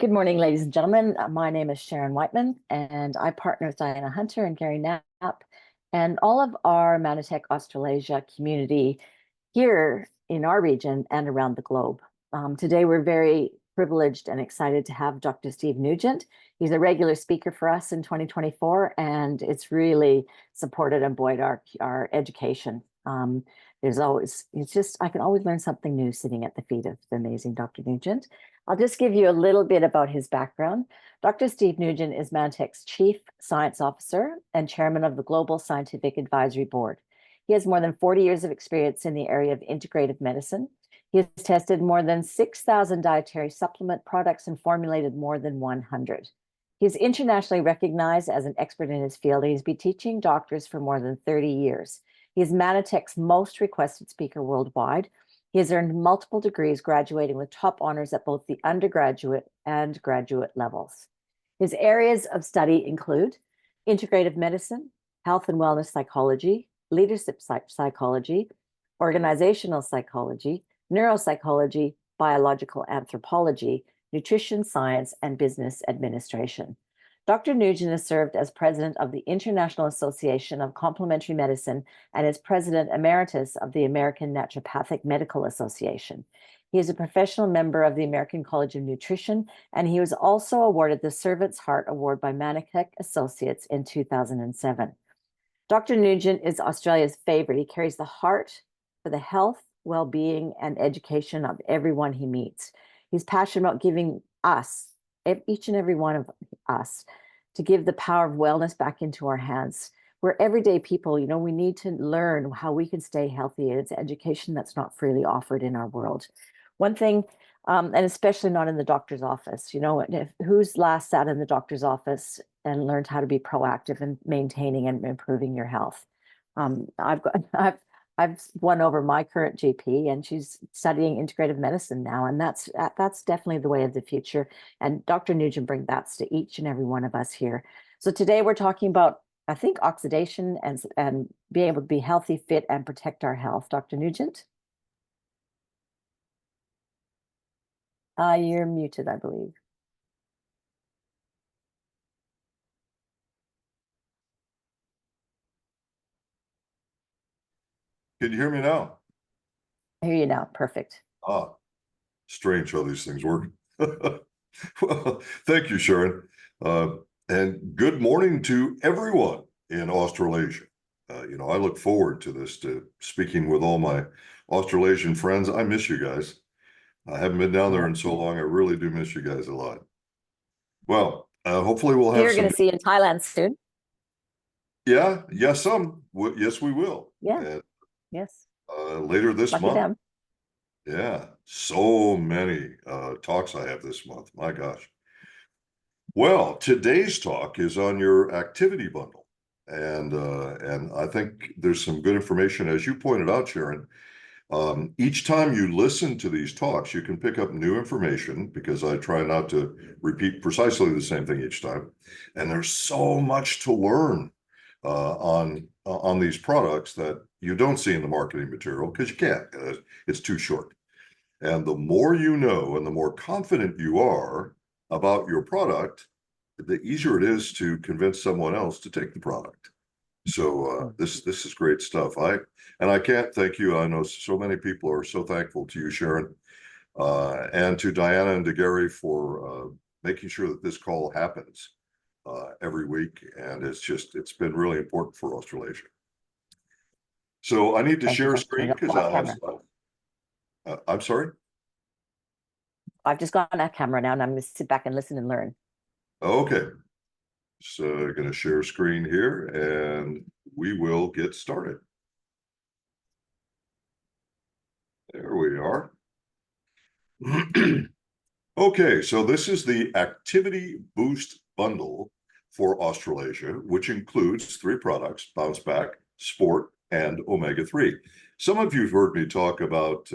Good morning, ladies and gentlemen. My name is Sharon Whiteman, and I partner with Diana Hunter and Gary Knapp and all of our Manatech Australasia community here in our region and around the globe. Today, we're very privileged and excited to have Dr. Steve Nugent. He's a regular speaker for us in 2024, and it's really supported and buoyed our education. I can always learn something new sitting at the feet of the amazing Dr. Nugent. I'll just give you a little bit about his background. Dr. Steve Nugent is Manatech's Chief Science Officer and Chairman of the Global Scientific Advisory Board. He has more than 40 years of experience in the area of integrative medicine. He has tested more than 6,000 dietary supplement products and formulated more than 100. He is internationally recognized as an expert in his field. He's been teaching doctors for more than 30 years. He is Manatech's most requested speaker worldwide. He has earned multiple degrees, graduating with top honors at both the undergraduate and graduate levels. His areas of study include integrative medicine, health and wellness psychology, leadership psychology, organizational psychology, neuropsychology, biological anthropology, nutrition science, and business administration. Dr. Nugent has served as president of the International Association of Complementary Medicine and is president emeritus of the American Naturopathic Medical Association. He is a professional member of the American College of Nutrition, and he was also awarded the Servant's Heart Award by Manatech Associates in 2007. Dr. Nugent is Australia's favorite. He carries the heart for the health, well-being, and education of everyone he meets. He's passionate about giving us, each and every one of us, to give the power of wellness back into our hands. We're everyday people, we need to learn how we can stay healthy. It's education that's not freely offered in our world. One thing, and especially not in the doctor's office, who's last sat in the doctor's office and learned how to be proactive in maintaining and improving your health? I've won over my current GP, and she's studying integrative medicine now, and that's definitely the way of the future. And Dr. Nugent brings that to each and every one of us here. So today we're talking about, I think, oxidation and being able to be healthy, fit, and protect our health. Dr. Nugent, you're muted, I believe. Can you hear me now? I hear you now. Perfect. Strange how these things work. Well, thank you, Sharon. And good morning to everyone in Australasia. I look forward to this, to speaking with all my Australasian friends. I miss you guys. I haven't been down there in so long. I really do miss you guys a lot. Well, hopefully we'll have You're going to see you in Thailand soon. Yeah, yes, yes, we will. Yeah. Yes. Later this Lucky month. them. Yeah, so many talks I have this month. My gosh. Well, today's talk is on your activity bundle, and I think there's some good information, as you pointed out, Sharon. Each time you listen to these talks, you can pick up new information, because I try not to repeat precisely the same thing each time. And there's so much to learn on these products that you don't see in the marketing material, because you can't. It's too short. And the more you know and the more confident you are about your product, the easier it is to convince someone else to take the product. So this is great stuff. I can't thank you. I know so many people are so thankful to you, Sharon, and to Diana and to Gary for making sure that this call happens every week. And it's been really important for Australasia. So I need to share a screen because I have stuff. I'm sorry? I've just got on that camera now, and I'm going to sit back and listen and learn. Okay. So I'm going to share screen here, and we will get started. There we are. Okay, so this is the Activity Boost Bundle for Australasia, which includes 3 products: Bounce Back, Sport, and Omega-3. Some of you have heard me talk about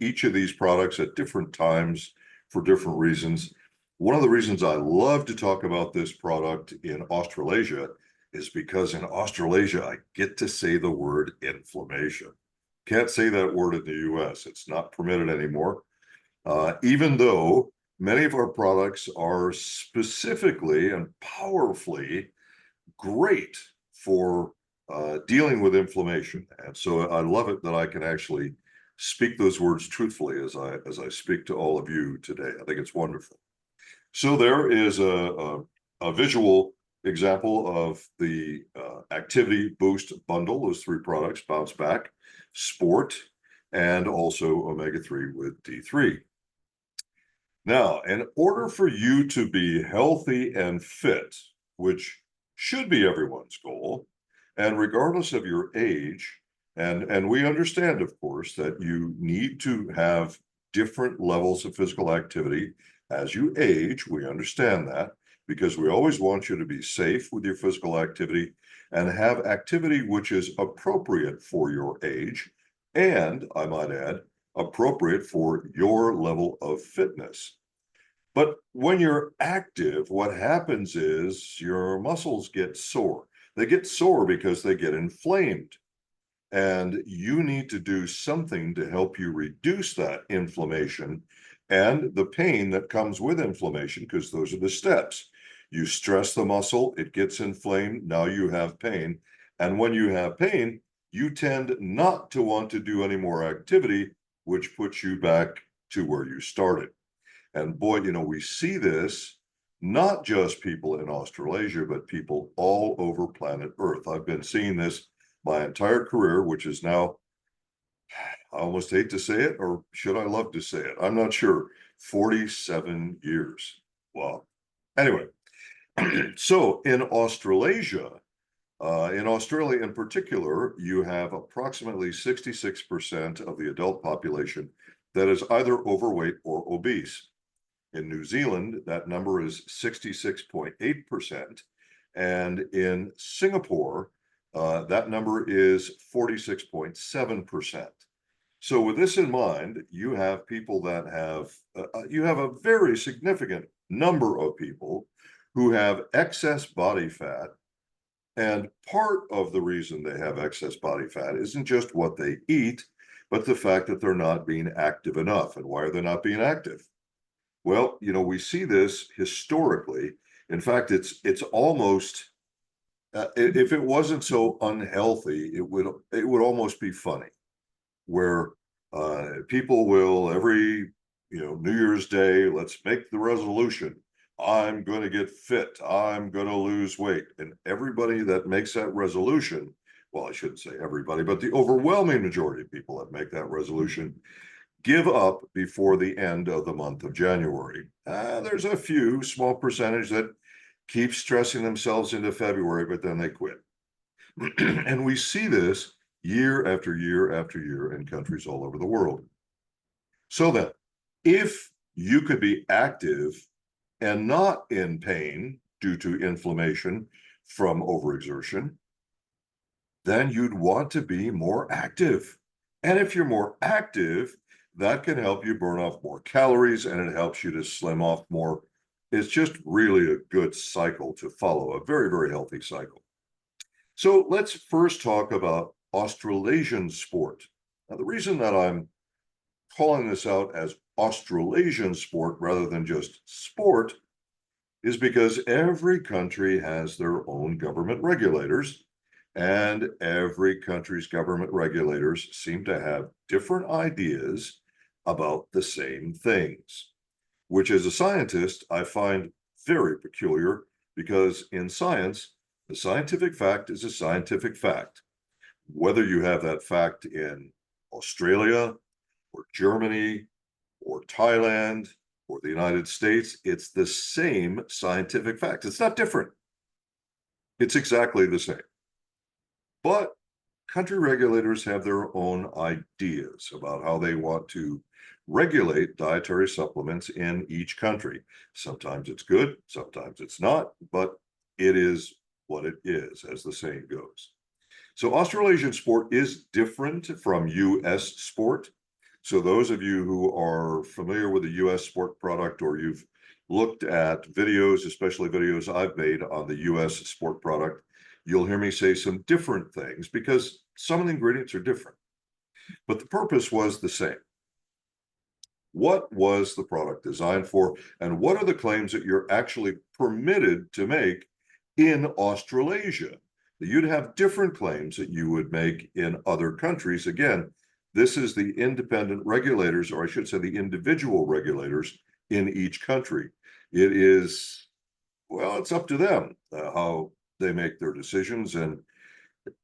each of these products at different times for different reasons. One of the reasons I love to talk about this product in Australasia is because in Australasia, I get to say the word inflammation. Can't say that word in the US. It's not permitted anymore. Even though many of our products are specifically and powerfully great for dealing with inflammation. And so I love it that I can actually speak those words truthfully as I speak to all of you today. I think it's wonderful. So there is a visual example of the Activity Boost bundle, those three products: Bounce Back, Sport, and also omega-3 with D3. Now, in order for you to be healthy and fit, which should be everyone's goal, and regardless of your age, and we understand, of course, that you need to have different levels of physical activity as you age. We understand that because we always want you to be safe with your physical activity and have activity which is appropriate for your age, and I might add, appropriate for your level of fitness. But when you're active, what happens is your muscles get sore. They get sore because they get inflamed. And you need to do something to help you reduce that inflammation and the pain that comes with inflammation, because those are the steps. You stress the muscle, it gets inflamed, now you have pain. And when you have pain, you tend not to want to do any more activity, which puts you back to where you started. And boy, we see this not just people in Australasia, but people all over planet Earth. I've been seeing this my entire career, which is now, I almost hate to say it, or should I love to say it? I'm not sure. 47 years. Wow. Anyway, so in Australasia, in Australia in particular, you have approximately 66% of the adult population that is either overweight or obese. In New Zealand, that number is 66.8%. And in Singapore, that number is 46.7%. So with this in mind, you have people that have, you have a very significant number of people who have excess body fat. And part of the reason they have excess body fat isn't just what they eat, but the fact that they're not being active enough. And why are they not being active? Well, we see this historically. In fact, it's almost, if it wasn't so unhealthy, it would almost be funny, where people will every New Year's Day, let's make the resolution. I'm going to get fit. I'm going to lose weight. And everybody that makes that resolution, well, I shouldn't say everybody, but the overwhelming majority of people that make that resolution give up before the end of the month of January. There's a few small percentage that keep stressing themselves into February, but then they quit. And we see this year after year after year in countries all over the world. So then, if you could be active and not in pain due to inflammation from overexertion, then you'd want to be more active. And if you're more active, that can help you burn off more calories, and it helps you to slim off more. It's just really a good cycle to follow, a very, very healthy cycle. So let's first talk about Australasian sport. Now, the reason that I'm calling this out as Australasian sport rather than just sport is because every country has their own government regulators, and every country's government regulators seem to have different ideas about the same things, which as a scientist, I find very peculiar, because in science, the scientific fact is a scientific fact. Whether you have that fact in Australia or Germany or Thailand or the United States, it's the same scientific fact. It's not different. It's exactly the same. But country regulators have their own ideas about how they want to regulate dietary supplements in each country. Sometimes it's good, sometimes it's not, but it is what it is, as the saying goes. So Australasian sport is different from US sport. So those of you who are familiar with the US sport product, or you've looked at videos, especially videos I've made on the US sport product, you'll hear me say some different things because some of the ingredients are different, but the purpose was the same. What was the product designed for? And what are the claims that you're actually permitted to make in Australasia? You'd have different claims that you would make in other countries. Again, this is the independent regulators, or I should say the individual regulators in each country. It is, well, it's up to them how they make their decisions, and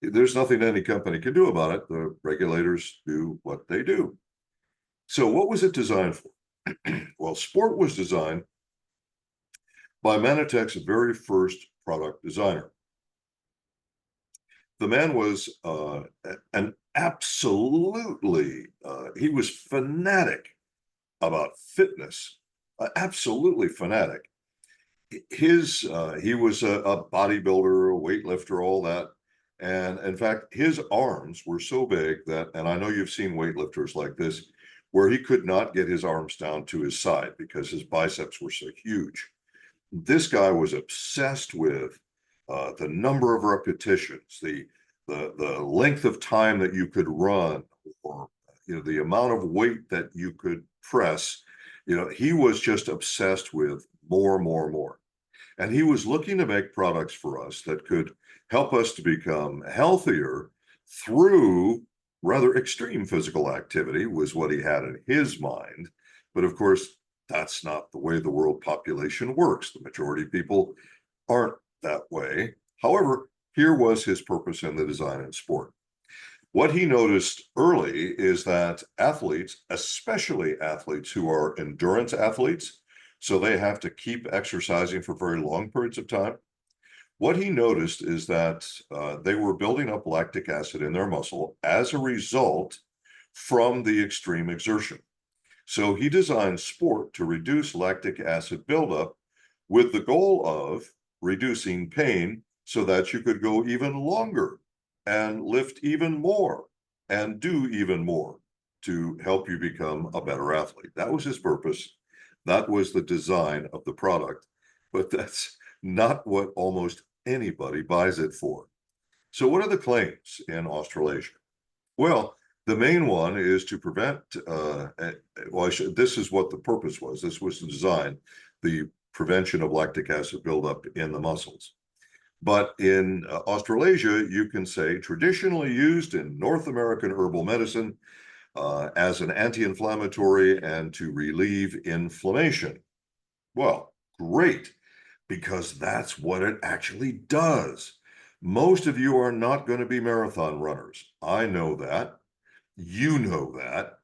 there's nothing any company can do about it. The regulators do what they do. So what was it designed for? Well, sport was designed by Manitech's very first product designer. The man was an absolutely, he was fanatic about fitness, absolutely fanatic. He was a bodybuilder, a weightlifter, all that. And in fact, his arms were so big that, and I know you've seen weightlifters like this, where he could not get his arms down to his side because his biceps were so huge. This guy was obsessed with the number of repetitions, the length of time that you could run, or the amount of weight that you could press. He was just obsessed with more, more, more. And he was looking to make products for us that could help us to become healthier through rather extreme physical activity, was what he had in his mind. But of course, that's not the way the world population works. The majority of people aren't that way. However, here was his purpose in the design and sport. What he noticed early is that athletes, especially athletes who are endurance athletes, so they have to keep exercising for very long periods of time. What he noticed is that they were building up lactic acid in their muscle as a result from the extreme exertion. So he designed sport to reduce lactic acid buildup with the goal of reducing pain so that you could go even longer and lift even more and do even more to help you become a better athlete. That was his purpose. That was the design of the product, but that's not what almost anybody buys it for. So what are the claims in Australasia? Well, the main one is to prevent, this is what the purpose was. This was to design the prevention of lactic acid buildup in the muscles. But in Australasia, you can say traditionally used in North American herbal medicine as an anti-inflammatory and to relieve inflammation. Well, great, because that's what it actually does. Most of you are not going to be marathon runners. I know that. You know that.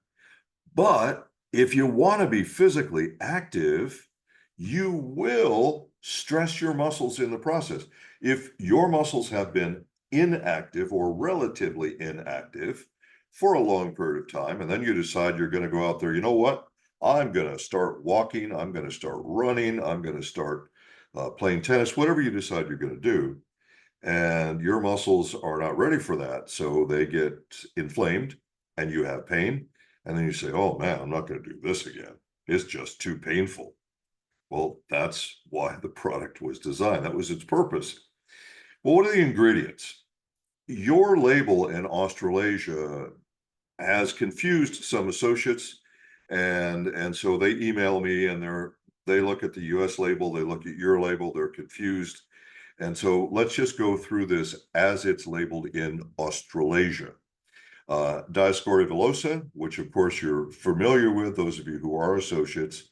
But if you want to be physically active, you will stress your muscles in the process. If your muscles have been inactive or relatively inactive for a long period of time, and then you decide you're going to go out there, you know what? I'm going to start walking. I'm going to start running. I'm going to start playing tennis, whatever you decide you're going to do. And your muscles are not ready for that. So they get inflamed and you have pain. And then you say, oh man, I'm not going to do this again. It's just too painful. Well, that's why the product was designed. That was its purpose. Well, what are the ingredients? Your label in Australasia has confused some associates, and so they email me and they look at the US label, they look at your label, they're confused. And so let's just go through this as it's labeled in Australasia. Diascoria villosa, which of course you're familiar with, those of you who are associates,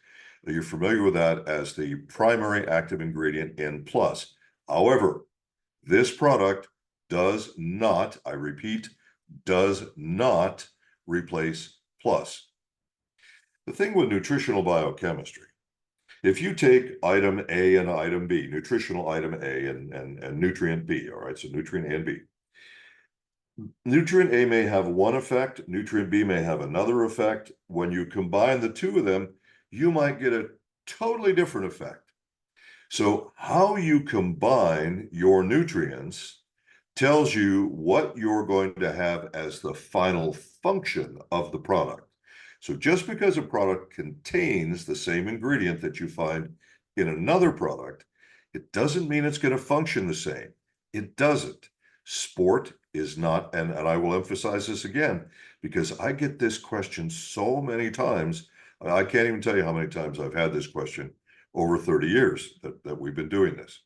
you're familiar with that as the primary active ingredient in Plus. However, this product does not, I repeat, does not replace Plus. The thing with nutritional biochemistry, if you take item A and item B, nutritional item A and nutrient B, all right, so nutrient A and B. Nutrient A may have one effect, nutrient B may have another effect. When you combine the two of them, you might get a totally different effect. So how you combine your nutrients tells you what you're going to have as the final function of the product. So just because a product contains the same ingredient that you find in another product, it doesn't mean it's going to function the same. It doesn't. Sport is not, and I will emphasize this again, because I get this question so many times. I can't even tell you how many times I've had this question over 30 years that we've been doing this.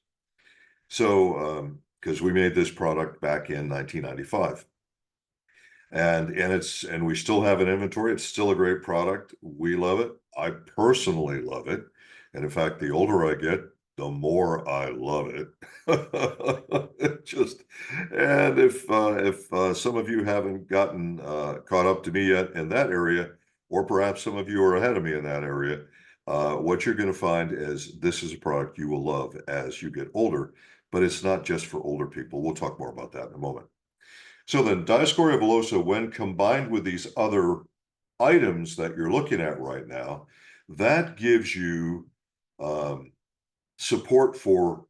So, because we made this product back in 1995. And we still have an inventory. It's still a great product. We love it. I personally love it. And in fact, the older I get, the more I love it. Just, and if some of you haven't gotten caught up to me yet in that area, or perhaps some of you are ahead of me in that area, what you're going to find is this is a product you will love as you get older, but it's not just for older people. We'll talk more about that in a moment. So then Diascorea villosa, when combined with these other items that you're looking at right now, that gives you support for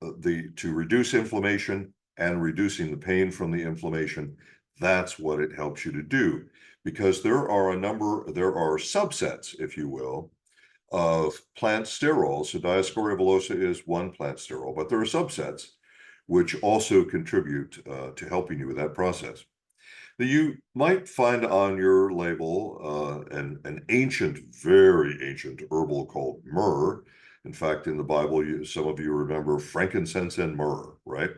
to reduce inflammation and reducing the pain from the inflammation. That's what it helps you to do, because there are subsets, if you will, of plant sterols. So Diascorea villosa is one plant sterol, but there are subsets which also contribute to helping you with that process. Now, you might find on your label an ancient, very ancient herbal called myrrh. In fact, in the Bible, some of you remember frankincense and myrrh, right?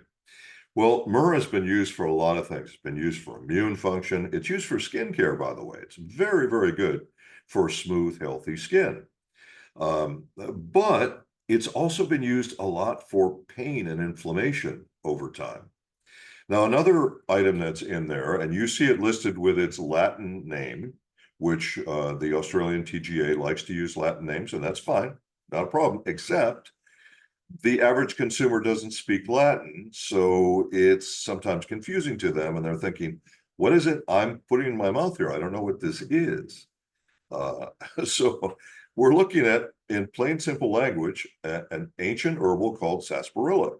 Well, myrrh has been used for a lot of things. It's been used for immune function. It's used for skincare, by the way. It's very, very good for smooth, healthy skin. But it's also been used a lot for pain and inflammation over time. Now, another item that's in there, and you see it listed with its Latin name, which the Australian TGA likes to use Latin names, and that's fine, not a problem, except the average consumer doesn't speak Latin, so it's sometimes confusing to them, and they're thinking, what is it I'm putting in my mouth here? I don't know what this is. So we're looking at, in plain simple language, an ancient herbal called sarsaparilla.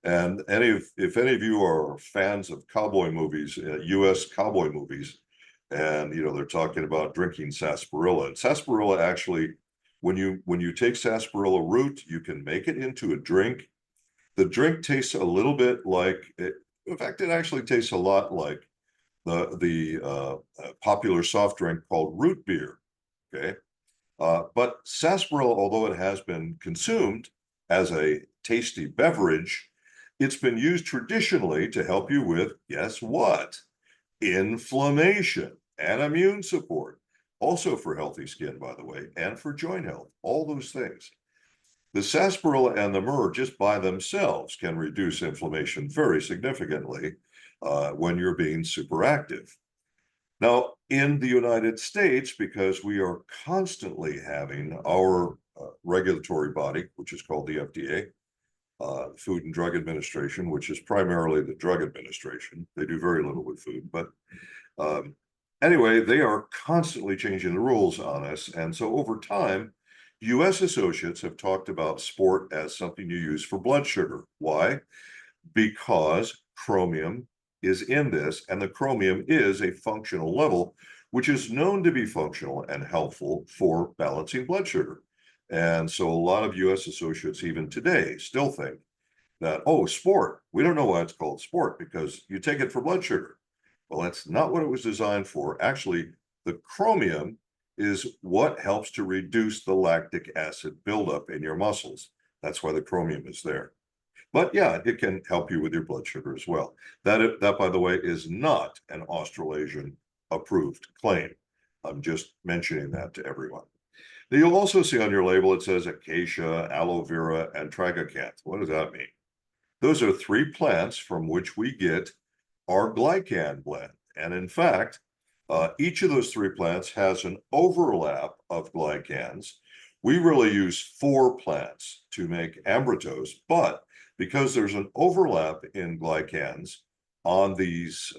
And if any of you are fans of cowboy movies, US cowboy movies, and they're talking about drinking sarsaparilla. And sarsaparilla actually, when you take sarsaparilla root, you can make it into a drink. The drink tastes a little bit like in fact, it actually tastes a lot like the popular soft drink called root beer. Okay. But sarsaparilla, although it has been consumed as a tasty beverage, it's been used traditionally to help you with, guess what? Inflammation and immune support. Also for healthy skin, by the way, and for joint health, all those things. The sarsaparilla and the myrrh just by themselves can reduce inflammation very significantly when you're being super active. Now, in the United States, because we are constantly having our regulatory body, which is called the FDA, Food and Drug Administration, which is primarily the drug administration. They do very little with food, but anyway, they are constantly changing the rules on us. And so over time, US associates have talked about sport as something you use for blood sugar. Why? Because chromium is in this, and the chromium is a functional level, which is known to be functional and helpful for balancing blood sugar. And so a lot of US associates even today still think that, oh, sport, we don't know why it's called sport because you take it for blood sugar. Well, that's not what it was designed for. Actually, the chromium is what helps to reduce the lactic acid buildup in your muscles. That's why the chromium is there. But yeah, it can help you with your blood sugar as well. That, by the way, is not an Australasian approved claim. I'm just mentioning that to everyone. Now, you'll also see on your label, it says acacia, aloe vera, and tragacanth. What does that mean? Those are 3 plants from which we get our glycan blend. And in fact, each of those 3 plants has an overlap of glycans. We really use 4 plants to make ambrotos, but because there's an overlap in glycans on these,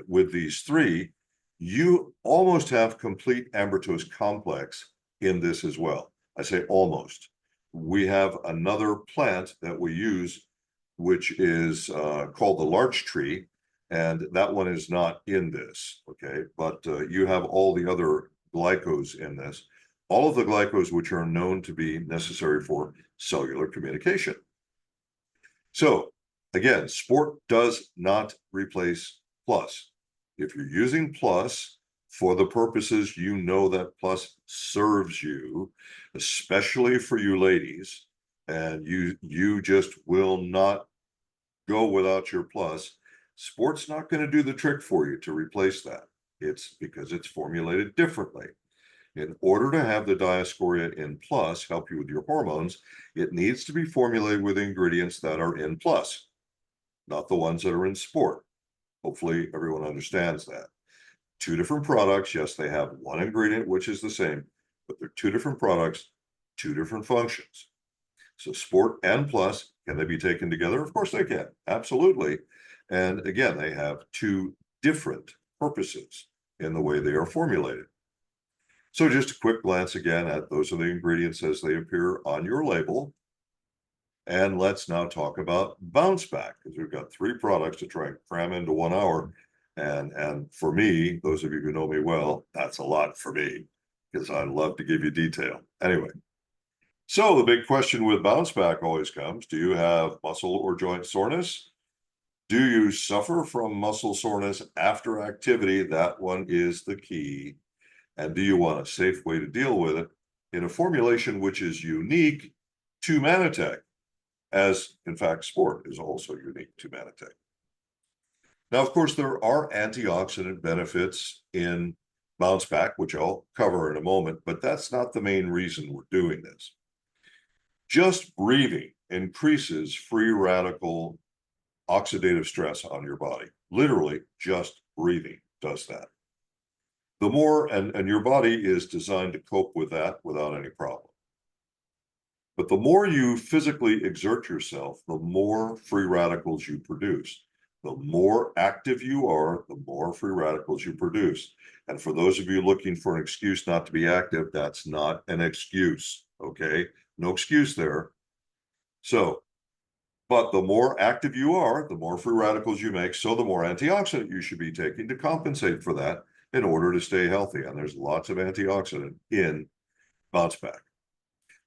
with these 3, you almost have complete ambrotos complex in this as well. I say almost. We have another plant that we use, which is called the larch tree, and that one is not in this, okay? But you have all the other glycos in this, all of the glycos which are known to be necessary for cellular communication. So again, sport does not replace plus. If you're using plus for the purposes you know that plus serves you, especially for you ladies, and you just will not go without your plus. Sport's not going to do the trick for you to replace that. It's because it's formulated differently. In order to have the Diascoria in plus help you with your hormones, it needs to be formulated with ingredients that are in plus, not the ones that are in sport. Hopefully everyone understands that. Two different products. Yes, they have one ingredient, which is the same, but they're two different products, two different functions. So sport and plus, can they be taken together? Of course they can, absolutely. And again, they have two different purposes in the way they are formulated. So just a quick glance again at those are the ingredients as they appear on your label. And let's now talk about bounce back, because we've got three products to try and cram into 1 hour. And for me, those of you who know me well, that's a lot for me, because I love to give you detail. Anyway, so the big question with bounce back always comes, do you have muscle or joint soreness? Do you suffer from muscle soreness after activity? That one is the key. And do you want a safe way to deal with it in a formulation which is unique to Manatech, as in fact sport is also unique to Manatech. Now, of course, there are antioxidant benefits in bounce back, which I'll cover in a moment, but that's not the main reason we're doing this. Just breathing increases free radical oxidative stress on your body. Literally, just breathing does that. The more, and your body is designed to cope with that without any problem. But the more you physically exert yourself, the more free radicals you produce. The more active you are, the more free radicals you produce. And for those of you looking for an excuse not to be active, that's not an excuse, okay? No excuse there. So, but the more active you are, the more free radicals you make, so the more antioxidant you should be taking to compensate for that in order to stay healthy. And there's lots of antioxidant in bounce back.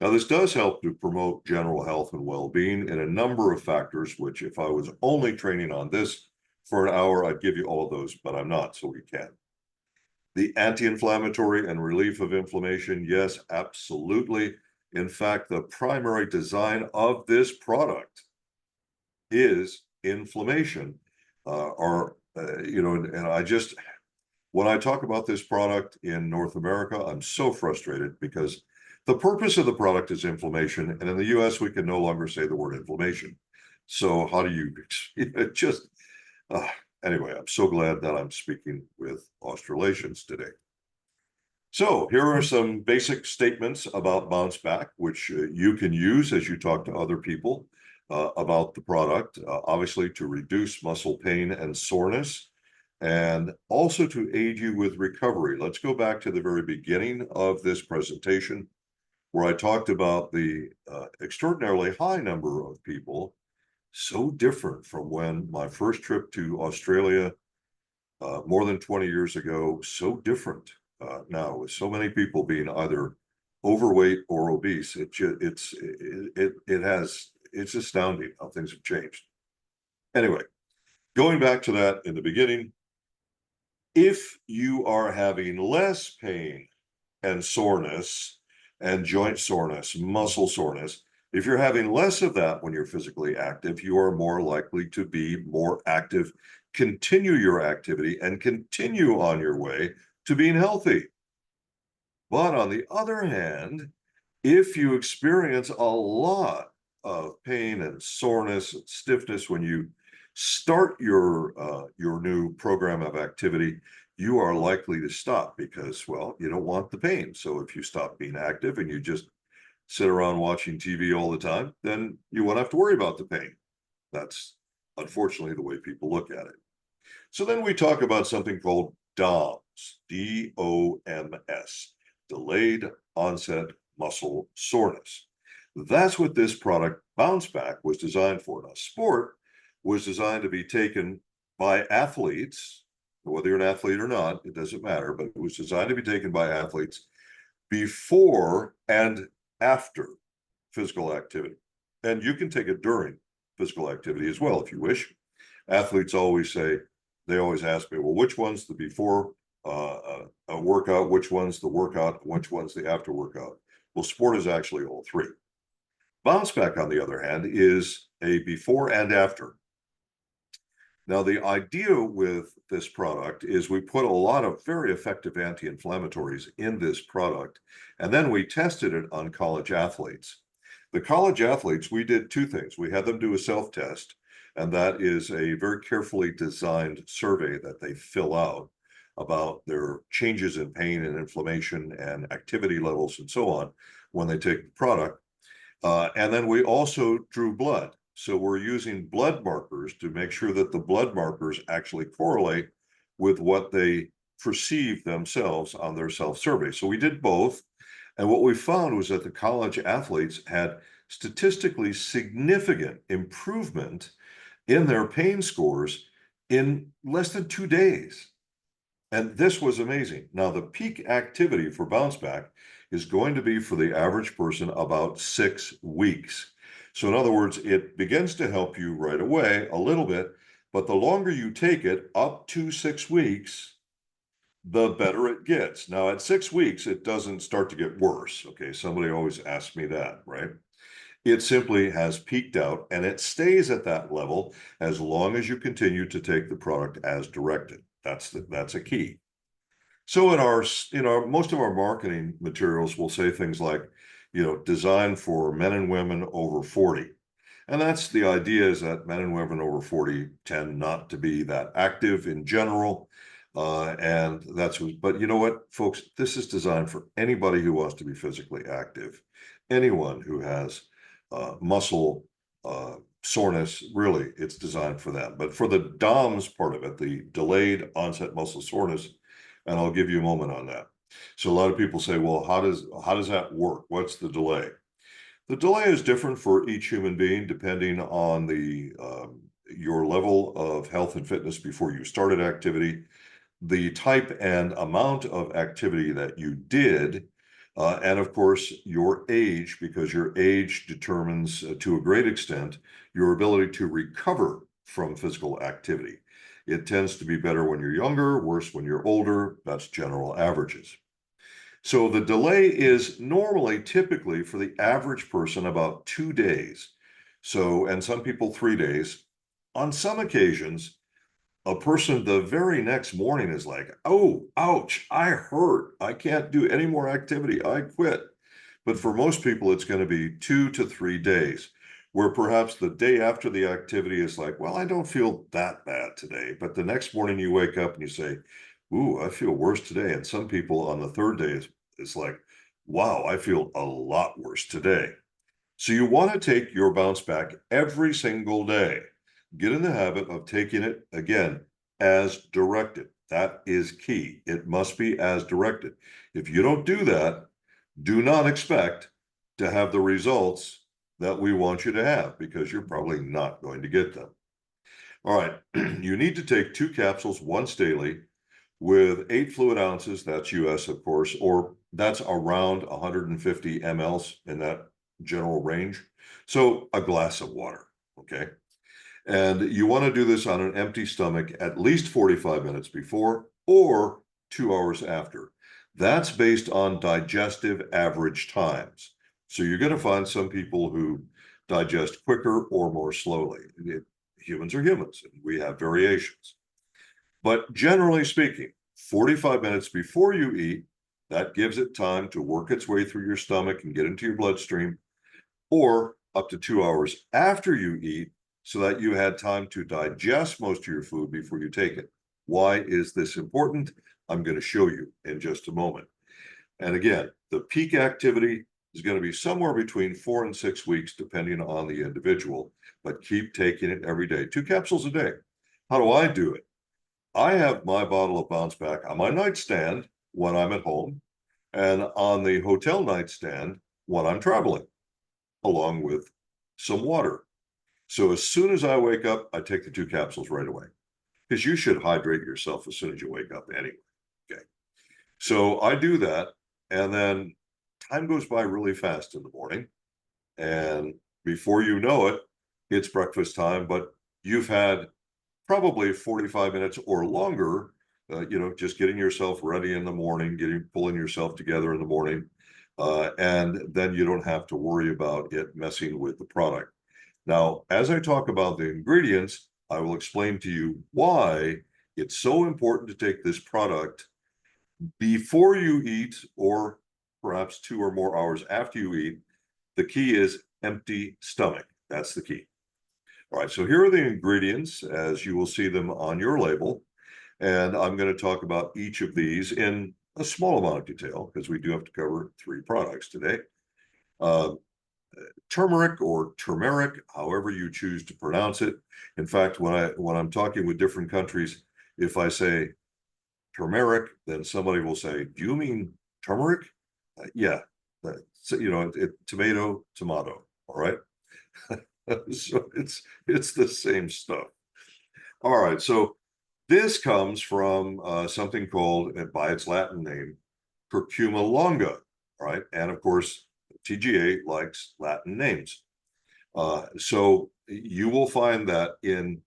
Now, this does help to promote general health and well-being in a number of factors, which if I was only training on this for an hour, I'd give you all of those, but I'm not, so we can. The anti-inflammatory and relief of inflammation, yes, absolutely. In fact, the primary design of this product is inflammation, and I just, when I talk about this product in North America, I'm so frustrated because the purpose of the product is inflammation, and in the US, we can no longer say the word inflammation. So how do you just, anyway, I'm so glad that I'm speaking with Australasians today. So here are some basic statements about bounce back, which you can use as you talk to other people about the product, obviously to reduce muscle pain and soreness, and also to aid you with recovery. Let's go back to the very beginning of this presentation, where I talked about the extraordinarily high number of people, so different from when my first trip to Australia more than 20 years ago, so different now, with so many people being either overweight or obese. It's astounding how things have changed. Anyway, going back to that in the beginning, if you are having less pain and soreness and joint soreness, muscle soreness, if you're having less of that when you're physically active, you are more likely to be more active, continue your activity, and continue on your way to being healthy. But on the other hand, if you experience a lot of pain and soreness and stiffness when you start your new program of activity, you are likely to stop because, well, you don't want the pain. So if you stop being active and you just sit around watching TV all the time, then you won't have to worry about the pain. That's unfortunately the way people look at it. So then we talk about something called DOMS, D-O-M-S, delayed onset muscle soreness. That's what this product, Bounce Back, was designed for. Now, sport was designed to be taken by athletes, whether you're an athlete or not, it doesn't matter, but it was designed to be taken by athletes before and after physical activity. And you can take it during physical activity as well, if you wish. Athletes always say, they always ask me, well, which one's the before a workout, which one's the workout, which one's the after workout. Well, sport is actually all three. Bounce back, on the other hand, is a before and after. Now, the idea with this product is we put a lot of very effective anti-inflammatories in this product, and then we tested it on college athletes. The college athletes, we did two things. We had them do a self-test, and that is a very carefully designed survey that they fill out about their changes in pain and inflammation and activity levels and so on when they take the product. And then we also drew blood. So we're using blood markers to make sure that the blood markers actually correlate with what they perceive themselves on their self-survey. So we did both. And what we found was that the college athletes had statistically significant improvement in their pain scores in less than 2 days. And this was amazing. Now, the peak activity for bounce back is going to be for the average person about 6 weeks. So in other words, it begins to help you right away a little bit, but the longer you take it, up to 6 weeks, the better it gets. Now, at 6 weeks, it doesn't start to get worse. Okay, somebody always asks me that, right? It simply has peaked out, and it stays at that level as long as you continue to take the product as directed. That's a key. So in our most of our marketing materials, we'll say things like, designed for men and women over 40. And that's the idea, is that men and women over 40 tend not to be that active in general. But you know what, folks, this is designed for anybody who wants to be physically active, anyone who has muscle soreness. Really, it's designed for that. But for the DOMS part of it, the delayed onset muscle soreness, and I'll give you a moment on that. So a lot of people say, well, how does that work? What's the delay? The delay is different for each human being depending on your level of health and fitness before you started activity, the type and amount of activity that you did, and of course your age, because your age determines to a great extent your ability to recover from physical activity. It tends to be better when you're younger, worse when you're older. That's general averages. So the delay is typically for the average person about 2 days. So, and some people 3 days. On some occasions, a person the very next morning is like, oh, ouch, I hurt. I can't do any more activity. I quit. But for most people, it's going to be 2 to 3 days, where perhaps the day after the activity is like, well, I don't feel that bad today. But the next morning you wake up and you say, ooh, I feel worse today. And some people on the third day it's like, wow, I feel a lot worse today. So you want to take your bounce back every single day. Get in the habit of taking it, again, as directed. That is key. It must be as directed. If you don't do that, do not expect to have the results that we want you to have, because you're probably not going to get them. All right, you need to take 2 capsules once daily with 8 fluid ounces. That's US, of course, or that's around 150 mLs, in that general range. So a glass of water, okay? And you want to do this on an empty stomach at least 45 minutes before or 2 hours after. That's based on digestive average times. So you're going to find some people who digest quicker or more slowly. Humans are humans, and we have variations. But generally speaking, 45 minutes before you eat, that gives it time to work its way through your stomach and get into your bloodstream, or up to 2 hours after you eat, so that you had time to digest most of your food before you take it. Why is this important? I'm going to show you in just a moment. And again, the peak activity is going to be somewhere between 4 and 6 weeks, depending on the individual, but keep taking it every day. 2 capsules a day. How do I do it? I have my bottle of Bounce Back on my nightstand when I'm at home, and on the hotel nightstand when I'm traveling, along with some water. So as soon as I wake up, I take the 2 capsules right away, because you should hydrate yourself as soon as you wake up anyway. Okay. So I do that, and then time goes by really fast in the morning. And before you know it, it's breakfast time, but you've had probably 45 minutes or longer just getting yourself ready in the morning, pulling yourself together in the morning. And then you don't have to worry about it messing with the product. Now, as I talk about the ingredients, I will explain to you why it's so important to take this product before you eat, or perhaps 2 or more hours after you eat. The key is empty stomach. That's the key. All right, so here are the ingredients as you will see them on your label. And I'm going to talk about each of these in a small amount of detail because we do have to cover 3 products today. Uh, Turmeric or turmeric, however you choose to pronounce it. In fact, when I'm talking with different countries, if I say turmeric, then somebody will say, "Do you mean turmeric?" Yeah, so, tomato, tomato. All right, so it's the same stuff. All right, so this comes from something called, by its Latin name, curcuma longa. All right, and of course, TGA likes Latin names. So you will find that in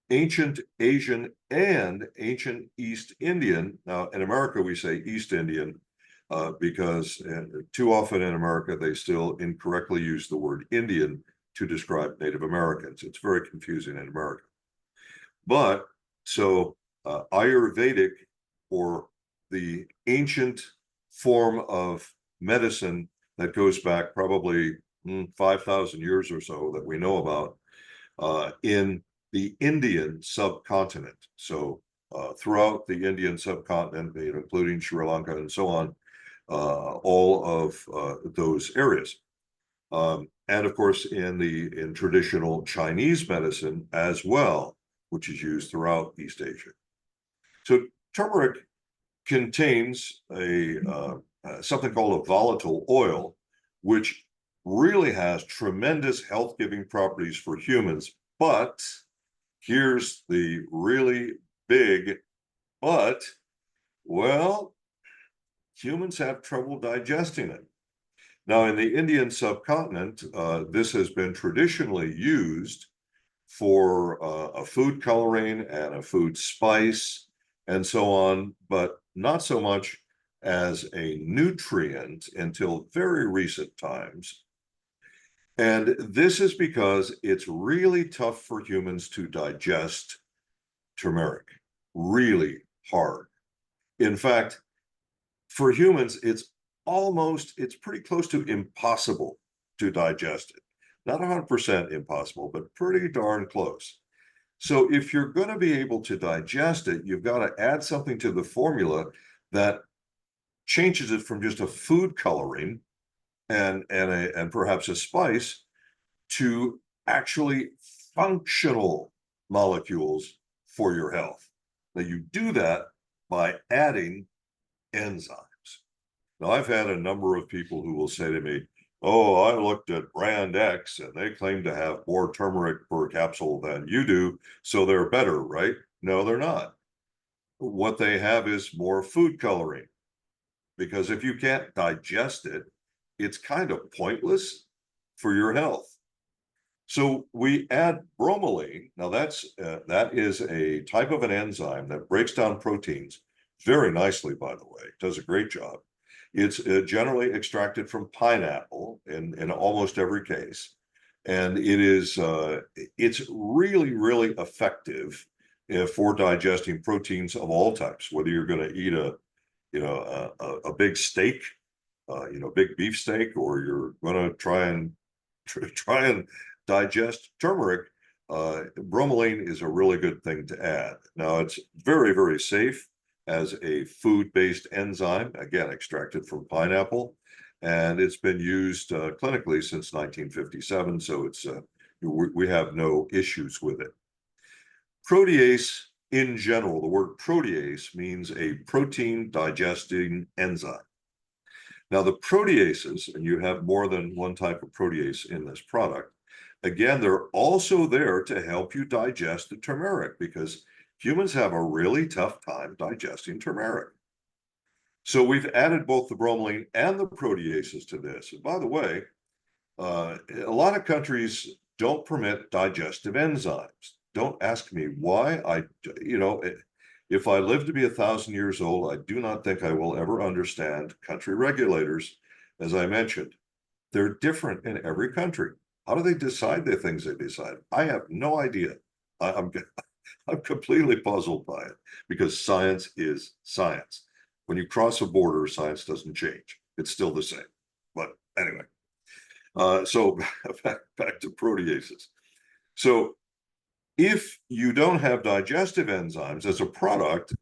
ancient Asian and ancient East Indian. Now, in America, we say East Indian because too often in America, they still incorrectly use the word Indian to describe Native Americans. It's very confusing in America. But so Ayurvedic, or the ancient form of medicine that goes back probably 5,000 years or so that we know about in the Indian subcontinent. So throughout the Indian subcontinent, including Sri Lanka and so on, all of those areas. And of course, in traditional Chinese medicine as well, which is used throughout East Asia. So turmeric contains something called a volatile oil, which really has tremendous health-giving properties for humans. But here's the really big but. Well, humans have trouble digesting it. Now, in the Indian subcontinent, this has been traditionally used for a food coloring and a food spice and so on, but not so much as a nutrient until very recent times. And this is because it's really tough for humans to digest turmeric, really hard. In fact, for humans, it's pretty close to impossible to digest it. Not 100% impossible, but pretty darn close. So if you're going to be able to digest it, you've got to add something to the formula that changes it from just a food coloring and perhaps a spice to actually functional molecules for your health. Now you do that by adding enzymes. Now I've had a number of people who will say to me, "Oh, I looked at brand X and they claim to have more turmeric per capsule than you do, so they're better, right?" No, they're not. What they have is more food coloring, because if you can't digest it, it's kind of pointless for your health. So we add bromelain. Now that is a type of an enzyme that breaks down proteins very nicely, by the way. It does a great job. It's generally extracted from pineapple in almost every case. And it's really, really effective for digesting proteins of all types, whether you're going to eat a big steak, big beef steak, or you're going to try and digest turmeric. Bromelain is a really good thing to add. Now, it's very, very safe as a food-based enzyme, again, extracted from pineapple, and it's been used clinically since 1957, so we have no issues with it. Protease, in general, the word protease means a protein digesting enzyme. Now, the proteases, and you have more than one type of protease in this product, again, they're also there to help you digest the turmeric, because humans have a really tough time digesting turmeric. So we've added both the bromelain and the proteases to this. And by the way, a lot of countries don't permit digestive enzymes. Don't ask me why. If I live to be 1,000 years old, I do not think I will ever understand country regulators. As I mentioned, they're different in every country. How do they decide the things they decide? I have no idea. I'm I'm completely puzzled by it because science is science. When you cross a border, science doesn't change. It's still the same. But anyway, so back to proteases. So if you don't have digestive enzymes as a product,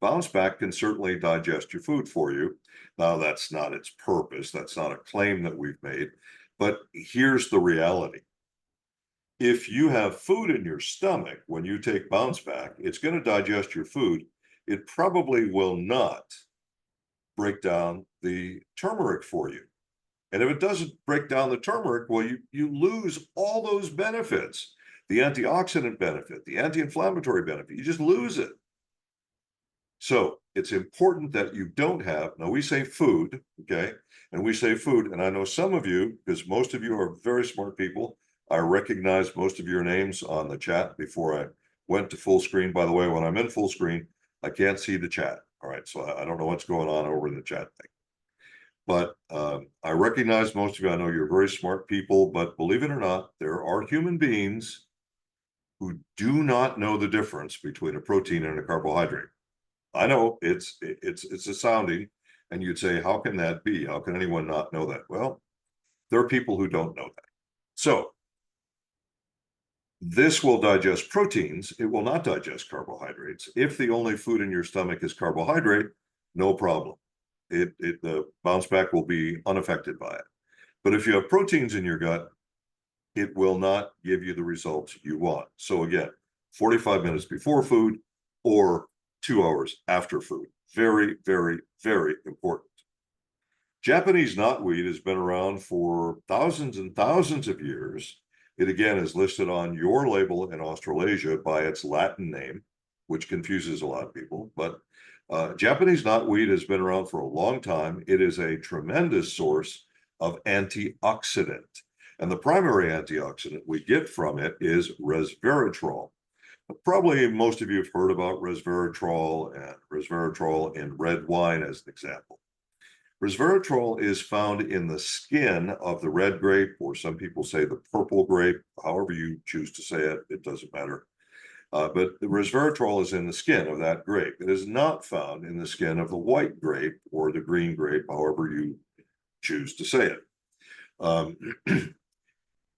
bounce back can certainly digest your food for you. Now, that's not its purpose. That's not a claim that we've made. But here's the reality. If you have food in your stomach when you take bounce back, it's going to digest your food. It probably will not break down the turmeric for you. And if it doesn't break down the turmeric, well, you lose all those benefits, the antioxidant benefit, the anti-inflammatory benefit, you just lose it. So it's important that you don't have, now we say food, okay? And we say food, and I know some of you, because most of you are very smart people, I recognize most of your names on the chat before I went to full screen. By the way, when I'm in full screen, I can't see the chat. All right, so I don't know what's going on over in the chat thing. But I recognize most of you. I know you're very smart people, but believe it or not, there are human beings who do not know the difference between a protein and a carbohydrate. I know it's a sounding, and you'd say, how can that be? How can anyone not know that? Well, there are people who don't know that. So this will digest proteins. It will not digest carbohydrates. If the only food in your stomach is carbohydrate, no problem. The bounce back will be unaffected by it. But if you have proteins in your gut, it will not give you the results you want. So again, 45 minutes before food or 2 hours after food. Very, very, very important. Japanese knotweed has been around for thousands and thousands of years. It again is listed on your label in Australasia by its Latin name, which confuses a lot of people. But Japanese knotweed has been around for a long time. It is a tremendous source of antioxidant. And the primary antioxidant we get from it is resveratrol. Probably most of you have heard about resveratrol and resveratrol in red wine as an example. Resveratrol is found in the skin of the red grape, or some people say the purple grape, however you choose to say it, it doesn't matter. But the resveratrol is in the skin of that grape. It is not found in the skin of the white grape or the green grape, however you choose to say it.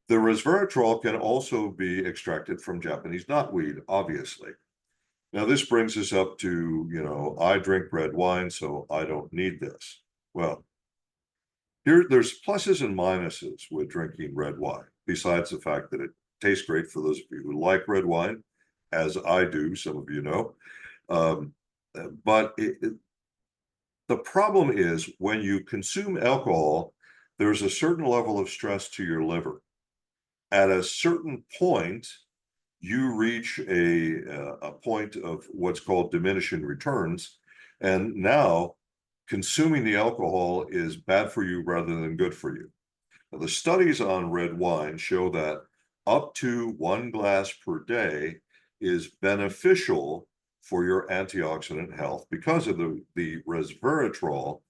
The resveratrol can also be extracted from Japanese knotweed, obviously. Now, this brings us up to, I drink red wine, so I don't need this. Well, there's pluses and minuses with drinking red wine, besides the fact that it tastes great for those of you who like red wine, as I do, some of you know. But the problem is when you consume alcohol, there's a certain level of stress to your liver. At a certain point, you reach a point of what's called diminishing returns. And now consuming the alcohol is bad for you rather than good for you. Now, the studies on red wine show that up to 1 glass per day is beneficial for your antioxidant health because of the resveratrol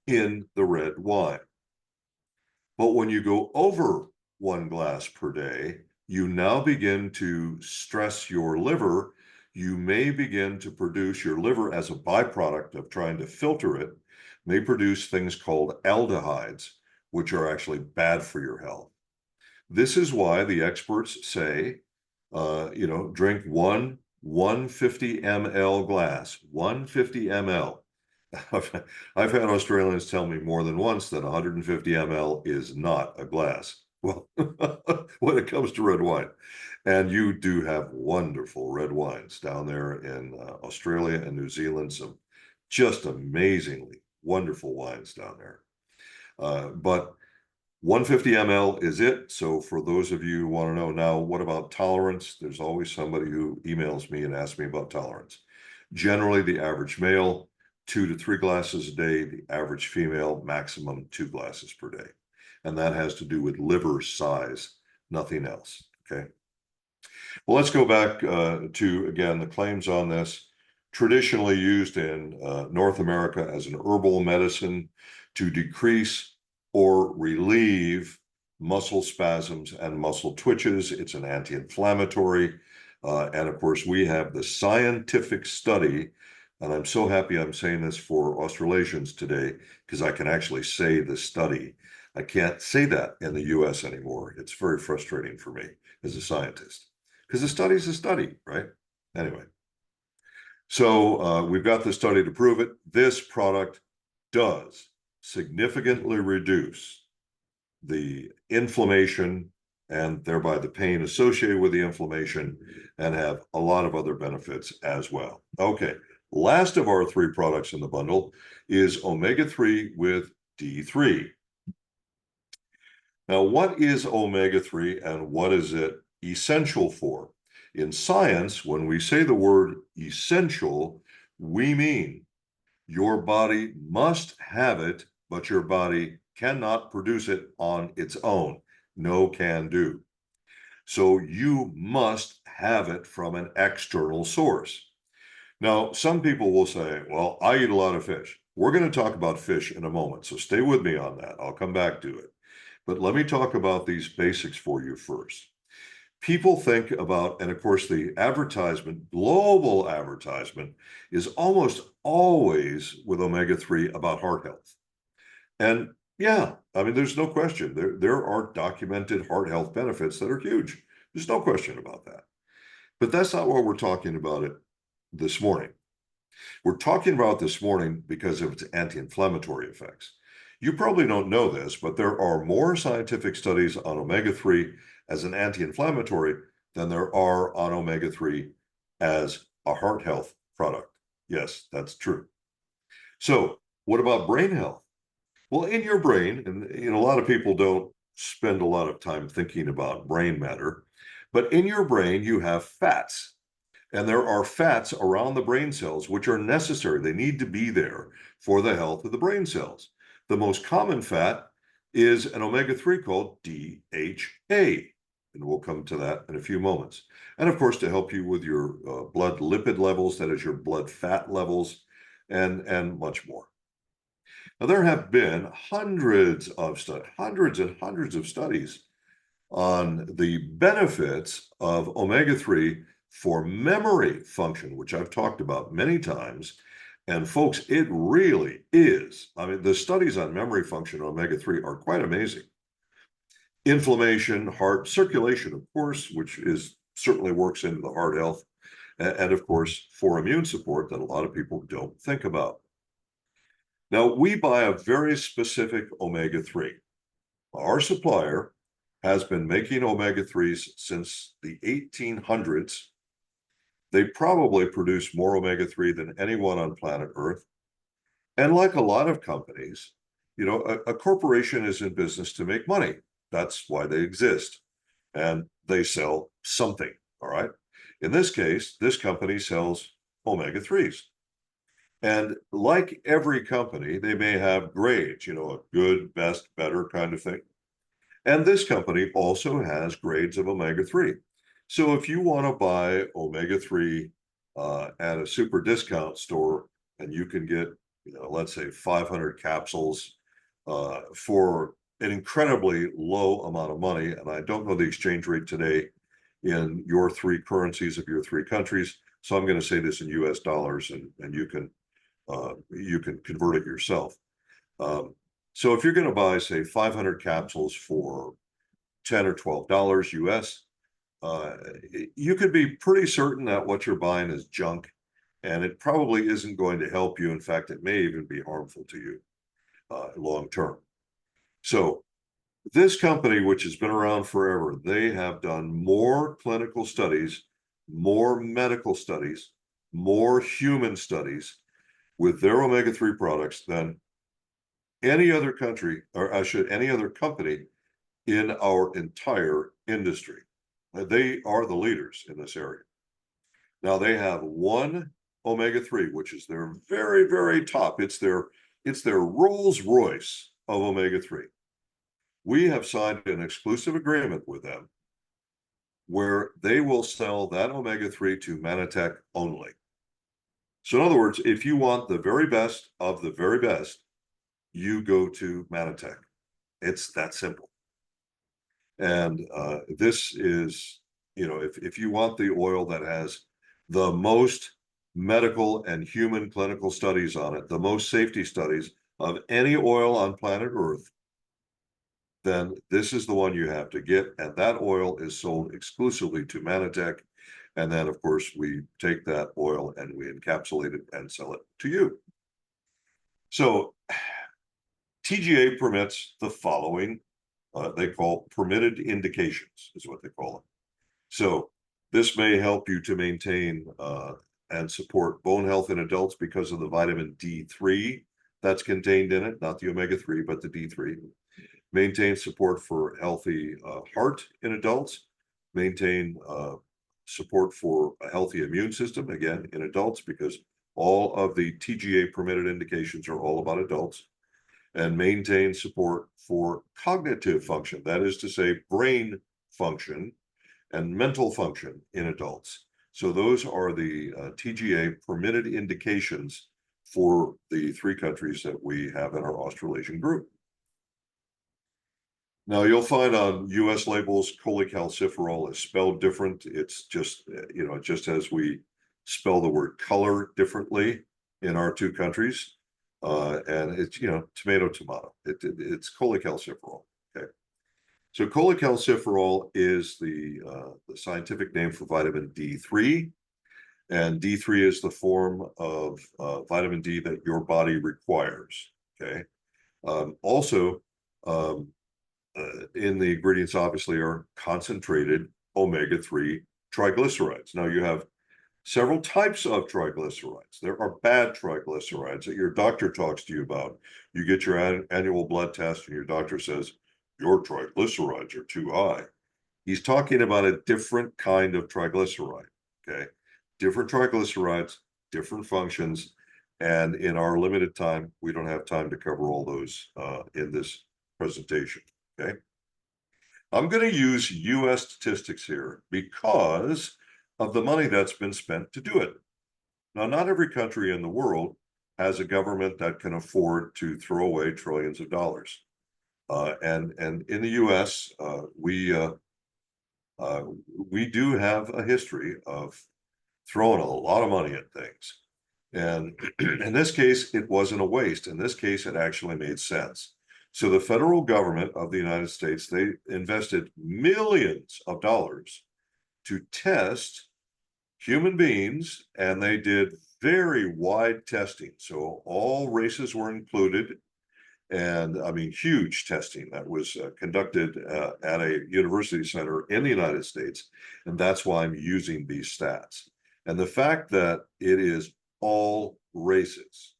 in the red wine. But when you go over 1 glass per day, you now begin to stress your liver. You may begin to produce, your liver as a byproduct of trying to filter it, may produce things called aldehydes, which are actually bad for your health. This is why the experts say, drink 150 ml glass, 150 ml. I've had Australians tell me more than once that 150 ml is not a glass. Well, when it comes to red wine, and you do have wonderful red wines down there in Australia and New Zealand, some just amazingly wonderful wines down there. But 150 ml is it. So for those of you who want to know now, what about tolerance? There's always somebody who emails me and asks me about tolerance. Generally, the average male, 2 to 3 glasses a day, the average female, maximum 2 glasses per day. And that has to do with liver size, nothing else, okay? Well, let's go back to, again, the claims on this. traditionally used in North America as an herbal medicine to decrease or relieve muscle spasms and muscle twitches. It's an anti-inflammatory. And of course, we have the scientific study, and I'm so happy I'm saying this for Australasians today, because I can actually say the study. I can't say that in the US anymore. It's very frustrating for me as a scientist, because a study is a study, right? Anyway, so we've got the study to prove it. This product does significantly reduce the inflammation and thereby the pain associated with the inflammation, and have a lot of other benefits as well. Okay, last of our 3 products in the bundle is omega-3 with D3. Now, what is omega-3 and what is it essential for? In science, when we say the word essential, we mean your body must have it, but your body cannot produce it on its own. No can do. So you must have it from an external source. Now, some people will say, well, I eat a lot of fish. We're going to talk about fish in a moment, so stay with me on that. I'll come back to it. But let me talk about these basics for you first. People think about, and of course, the advertisement, global advertisement, is almost always with omega-3 about heart health. And yeah, I mean, there's no question. There are documented heart health benefits that are huge. There's no question about that. But that's not what we're talking about it this morning. We're talking about this morning because of its anti-inflammatory effects. You probably don't know this, but there are more scientific studies on omega-3 as an anti-inflammatory than there are on omega-3 as a heart health product. Yes, that's true. So what about brain health? Well, in your brain, and a lot of people don't spend a lot of time thinking about brain matter, but in your brain you have fats. And there are fats around the brain cells which are necessary. They need to be there for the health of the brain cells. The most common fat is an omega-3 called DHA. And we'll come to that in a few moments. And of course, to help you with your blood lipid levels, that is your blood fat levels, and much more. Now, there have been hundreds and hundreds of studies on the benefits of omega-3 for memory function, which I've talked about many times. And folks, it really is. I mean, the studies on memory function omega-3 are quite amazing. Inflammation, heart circulation, of course, which is certainly works into the heart health, and of course, for immune support that a lot of people don't think about. Now, we buy a very specific omega-3. Our supplier has been making omega-3s since the 1800s. They probably produce more omega-3 than anyone on planet Earth. And like a lot of companies, a corporation is in business to make money. That's why they exist. And they sell something, all right? In this case, this company sells omega-3s. And like every company, they may have grades, a good, best, better kind of thing. And this company also has grades of omega-3. So if you want to buy omega-3 at a super discount store, and you can get, let's say 500 capsules for an incredibly low amount of money, and I don't know the exchange rate today in your 3 currencies of your 3 countries, so I'm going to say this in US dollars, and you can convert it yourself. So if you're going to buy, say, 500 capsules for $10 or $12 US, you could be pretty certain that what you're buying is junk, and it probably isn't going to help you. In fact, it may even be harmful to you long term. So this company, which has been around forever, they have done more clinical studies, more medical studies, more human studies with their omega-3 products than any other country, or any other company in our entire industry. They are the leaders in this area. Now they have one omega-3, which is their very, very top. It's their Rolls Royce of omega-3. We have signed an exclusive agreement with them where they will sell that omega-3 to Manitech only. So in other words, if you want the very best of the very best, you go to Manatech. It's that simple. And this is, if you want the oil that has the most medical and human clinical studies on it, the most safety studies of any oil on planet Earth, then this is the one you have to get. And that oil is sold exclusively to Manatech. And then, of course, we take that oil and we encapsulate it and sell it to you. So TGA permits the following, they call permitted indications, is what they call it. So this may help you to maintain and support bone health in adults because of the vitamin D3 that's contained in it, not the omega-3, but the D3. Maintain support for healthy heart in adults. Maintain support for a healthy immune system, again, in adults, because all of the TGA permitted indications are all about adults. And maintain support for cognitive function, that is to say, brain function and mental function in adults. So those are the TGA permitted indications for the 3 countries that we have in our Australasian group. Now you'll find on US labels, cholecalciferol is spelled different. It's just, just as we spell the word color differently in our 2 countries. And it's, tomato, tomato. It's cholecalciferol. Okay. So cholecalciferol is the scientific name for vitamin D3. And D3 is the form of vitamin D that your body requires. Okay. Also, in the ingredients obviously are concentrated omega-3 triglycerides. Now you have several types of triglycerides. There are bad triglycerides that your doctor talks to you about. You get your annual blood test and your doctor says, your triglycerides are too high. He's talking about a different kind of triglyceride, okay? Different triglycerides, different functions. And in our limited time, we don't have time to cover all those in this presentation, okay? I'm going to use US statistics here because of the money that's been spent to do it. Now, not every country in the world has a government that can afford to throw away trillions of dollars. And in the US, we do have a history of throwing a lot of money at things. And in this case, it wasn't a waste. In this case, it actually made sense. So the federal government of the United States, they invested millions of dollars to test human beings, and they did very wide testing. So all races were included, and I mean, huge testing that was conducted at a university center in the United States. And that's why I'm using these stats. And the fact that it is all races.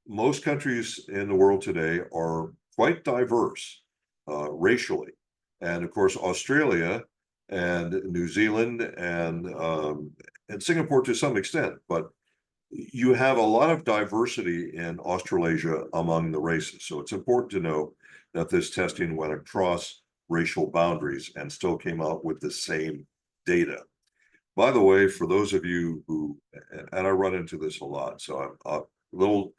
Most countries in the world today are quite diverse racially. And of course, Australia and New Zealand and Singapore to some extent, but you have a lot of diversity in Australasia among the races. So it's important to know that this testing went across racial boundaries and still came out with the same data. By the way, for those of you who, and I run into this a lot, so I'm a little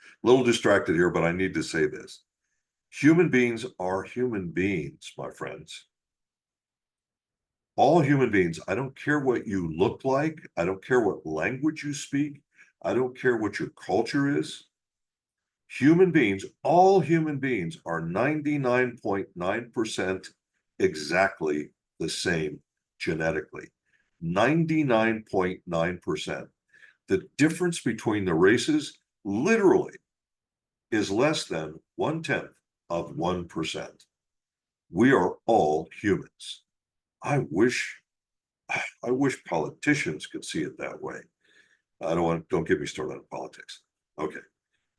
distracted here, but I need to say this. Human beings are human beings, my friends. All human beings, I don't care what you look like. I don't care what language you speak. I don't care what your culture is. Human beings, all human beings are 99.9% exactly the same genetically. 99.9%. The difference between the races literally is less than 1/10 of 1%. We are all humans. I wish politicians could see it that way. Don't get me started on politics. Okay.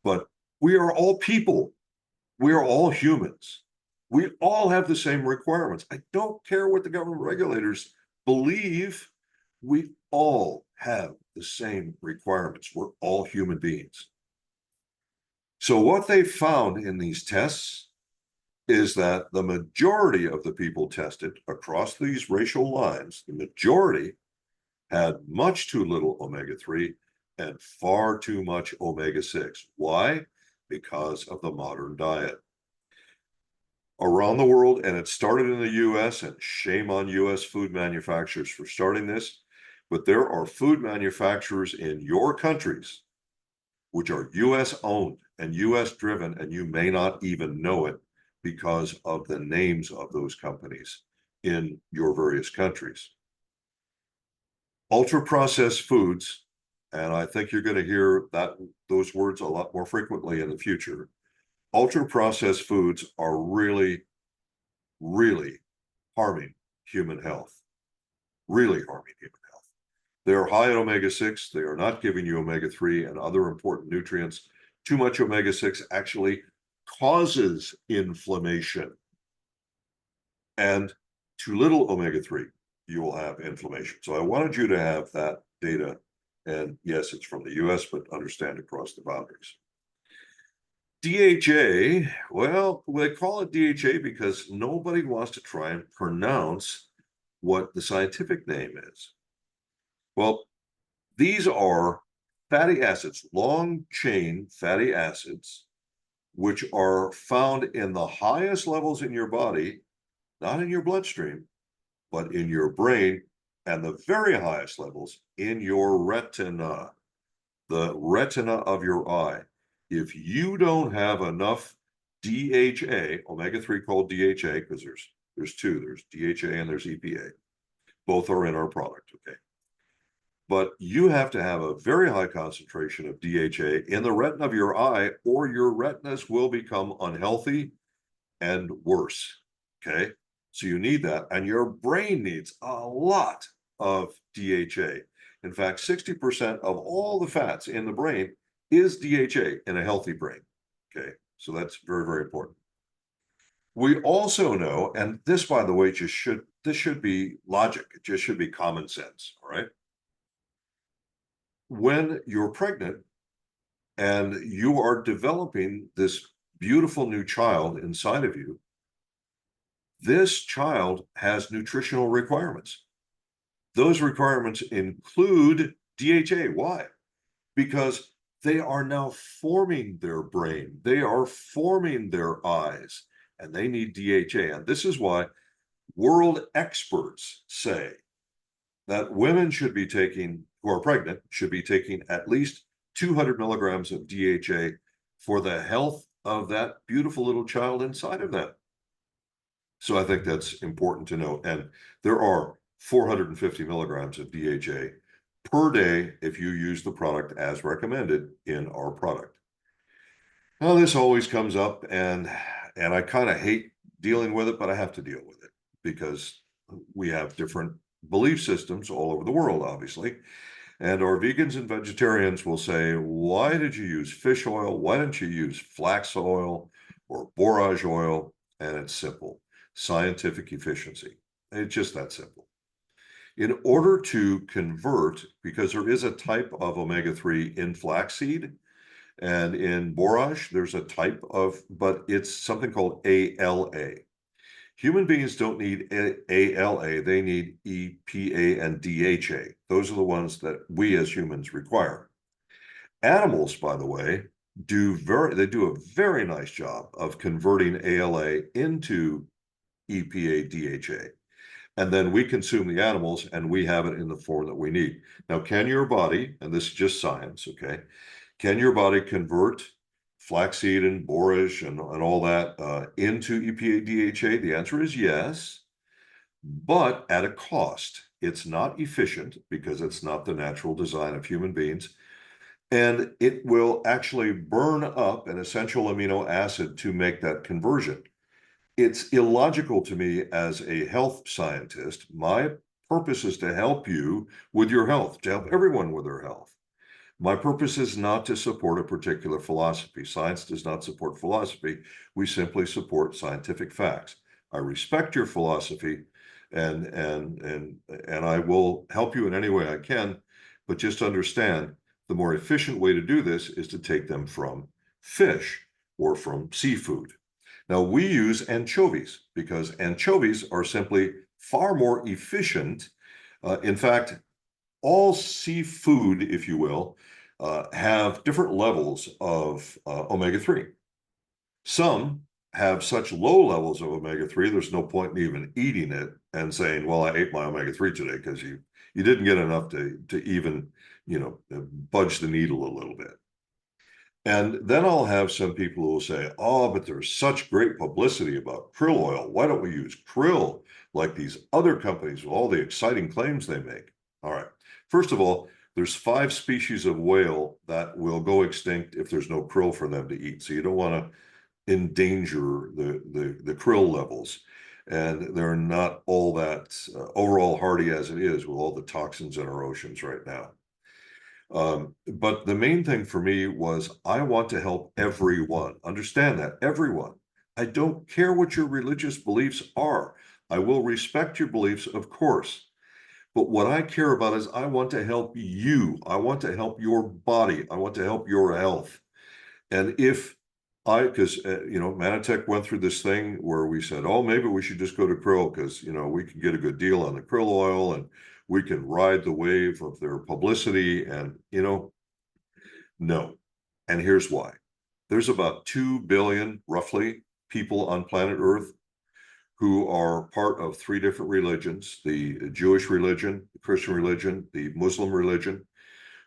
But we are all people. We are all humans. We all have the same requirements. I don't care what the government regulators believe. We all have the same requirements. We're all human beings. So what they found in these tests is that the majority of the people tested across these racial lines, the majority had much too little omega-3 and far too much omega-6. Why? Because of the modern diet. Around the world, and it started in the US, and shame on US food manufacturers for starting this, but there are food manufacturers in your countries which are US owned and US driven, and you may not even know it because of the names of those companies in your various countries. Ultra processed foods, and I think you're going to hear those words a lot more frequently in the future. Ultra processed foods are really, really harming human health, really harming human health. They're high in omega-6. They are not giving you omega-3 and other important nutrients. Too much omega-6 actually causes inflammation. And too little omega-3, you will have inflammation. So I wanted you to have that data. And yes, it's from the US, but understand across the boundaries. DHA, well, they call it DHA because nobody wants to try and pronounce what the scientific name is. Well, these are fatty acids, long chain fatty acids, which are found in the highest levels in your body, not in your bloodstream, but in your brain, and the very highest levels in your retina, the retina of your eye. If you don't have enough DHA, omega-3 called DHA, because there's two, there's DHA and there's EPA. Both are in our product, okay? But you have to have a very high concentration of DHA in the retina of your eye, or your retinas will become unhealthy and worse, okay? So you need that, and your brain needs a lot of DHA. In fact, 60% of all the fats in the brain is DHA in a healthy brain, okay? So that's very, very important. We also know, and this, by the way, this should be logic. It just should be common sense, all right? When you're pregnant and you are developing this beautiful new child inside of you, this child has nutritional requirements. Those requirements include DHA. Why? Because they are now forming their brain, they are forming their eyes, and they need DHA. And this is why world experts say that women should be taking, who are pregnant, should be taking at least 200 milligrams of DHA for the health of that beautiful little child inside of them. So I think that's important to know. And there are 450 milligrams of DHA per day if you use the product as recommended in our product. Now, this always comes up, and I kind of hate dealing with it, but I have to deal with it because we have different belief systems all over the world, obviously. And our vegans and vegetarians will say, why did you use fish oil? Why didn't you use flax oil or borage oil? And it's simple: scientific efficiency. It's just that simple. In order to convert, because there is a type of omega-3 in flaxseed, and in borage, there's a type of, but it's something called ALA. Human beings don't need ALA, they need EPA and DHA. Those are the ones that we as humans require. Animals, by the way, they do a very nice job of converting ALA into EPA, DHA. And then we consume the animals and we have it in the form that we need. Now, can your body, and this is just science, okay? Can your body convert flaxseed and borage and all that into EPA, DHA? The answer is yes, but at a cost. It's not efficient because it's not the natural design of human beings. And it will actually burn up an essential amino acid to make that conversion. It's illogical to me as a health scientist. My purpose is to help you with your health, to help everyone with their health. My purpose is not to support a particular philosophy. Science does not support philosophy. We simply support scientific facts. I respect your philosophy, and I will help you in any way I can, but just understand the more efficient way to do this is to take them from fish or from seafood. Now, we use anchovies because anchovies are simply far more efficient. In fact, all seafood, if you will, have different levels of omega-3. Some have such low levels of omega-3, there's no point in even eating it and saying, well, I ate my omega-3 today, because you didn't get enough to even, budge the needle a little bit. And then I'll have some people who will say, oh, but there's such great publicity about krill oil. Why don't we use krill like these other companies with all the exciting claims they make? All right. First of all, there's 5 species of whale that will go extinct if there's no krill for them to eat. So you don't want to endanger the krill levels. And they're not all that overall hardy as it is with all the toxins in our oceans right now. But the main thing for me was I want to help everyone. Understand that, everyone. I don't care what your religious beliefs are. I will respect your beliefs, of course. But what I care about is I want to help you. I want to help your body. I want to help your health. And if because Manatech went through this thing where we said, oh, maybe we should just go to krill because, we can get a good deal on the krill oil and we can ride the wave of their publicity. And, no. And here's why. There's about 2 billion, roughly, people on planet Earth who are part of 3 different religions, the Jewish religion, the Christian religion, the Muslim religion,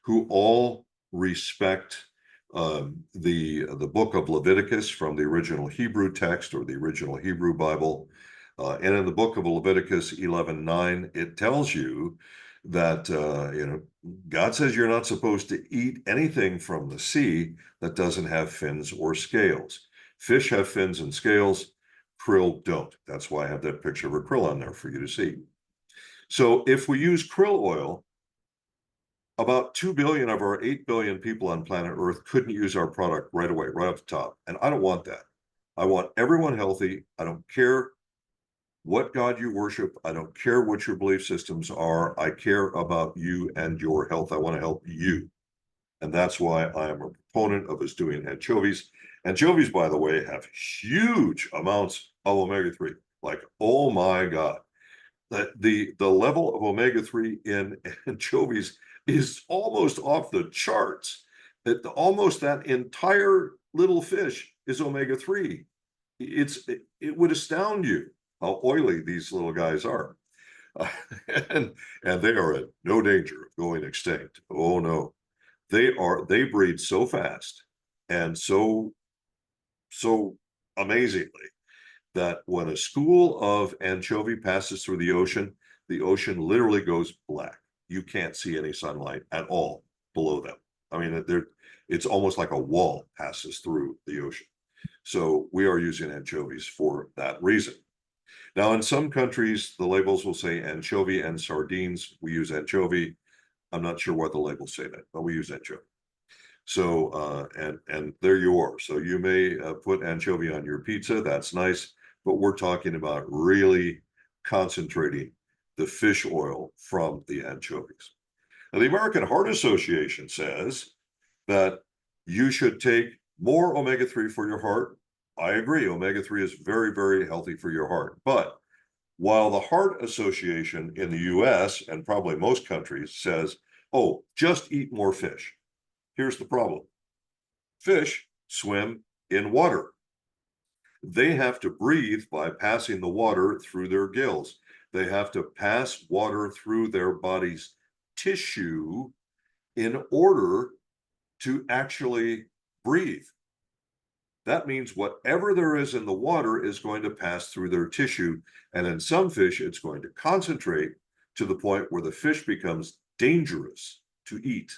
who all respect the book of Leviticus from the original Hebrew text or the original Hebrew Bible. And in the book of Leviticus 11:9, it tells you that, God says you're not supposed to eat anything from the sea that doesn't have fins or scales. Fish have fins and scales, krill don't. That's why I have that picture of a krill on there for you to see. So if we use krill oil, about 2 billion of our 8 billion people on planet Earth couldn't use our product right away, right off the top. And I don't want that. I want everyone healthy. I don't care what God you worship. I don't care what your belief systems are. I care about you and your health. I want to help you. And that's why I am a proponent of us doing anchovies. Anchovies, by the way, have huge amounts of omega-3. Like, oh my God. The level of omega-3 in anchovies is almost off the charts. Almost that entire little fish is omega-3. It would astound you how oily these little guys are. And they are at no danger of going extinct. Oh no. They breed so fast and so amazingly that when a school of anchovy passes through the ocean literally goes black. You can't see any sunlight at all below them. I mean, it's almost like a wall passes through the ocean. So we are using anchovies for that reason. Now, in some countries, the labels will say anchovy and sardines. We use anchovy. I'm not sure what the labels say that, but we use anchovy. So, and there you are. So you may put anchovy on your pizza. That's nice. But we're talking about really concentrating the fish oil from the anchovies. Now, the American Heart Association says that you should take more omega-3 for your heart. I agree. Omega-3 is very, very healthy for your heart. But while the Heart Association in the US and probably most countries says, oh, just eat more fish. Here's the problem. Fish swim in water. They have to breathe by passing the water through their gills. They have to pass water through their body's tissue in order to actually breathe. That means whatever there is in the water is going to pass through their tissue. And in some fish, it's going to concentrate to the point where the fish becomes dangerous to eat.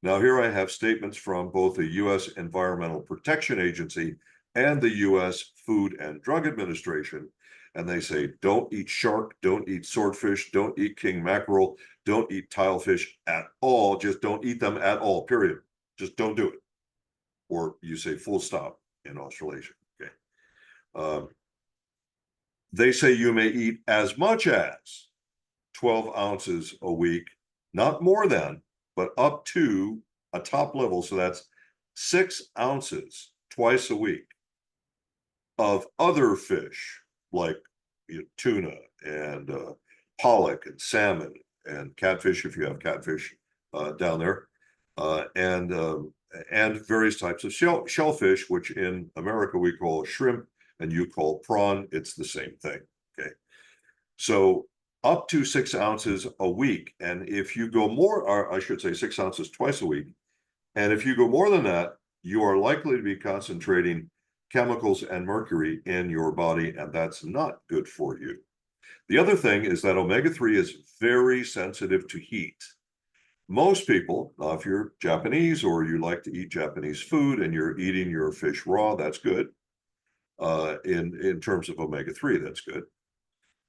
Now, here I have statements from both the U.S. Environmental Protection Agency and the U.S. Food and Drug Administration. And they say, don't eat shark, don't eat swordfish, don't eat king mackerel, don't eat tilefish at all. Just don't eat them at all, period. Just don't do it. Or you say full stop in Australasian. Okay. They say you may eat as much as 12 ounces a week, not more than, but up to a top level. So that's 6 ounces twice a week of other fish like tuna and pollock and salmon and catfish, if you have catfish down there. and various types of shellfish, which in America we call shrimp and you call prawn. It's the same thing. Okay. So up to 6 ounces a week. And if you go more, or I should say 6 ounces twice a week. And if you go more than that, you are likely to be concentrating chemicals and mercury in your body, and that's not good for you. The other thing is that omega-3 is very sensitive to heat. Most people, if you're Japanese or you like to eat Japanese food and you're eating your fish raw, that's good. In terms of omega-3, that's good.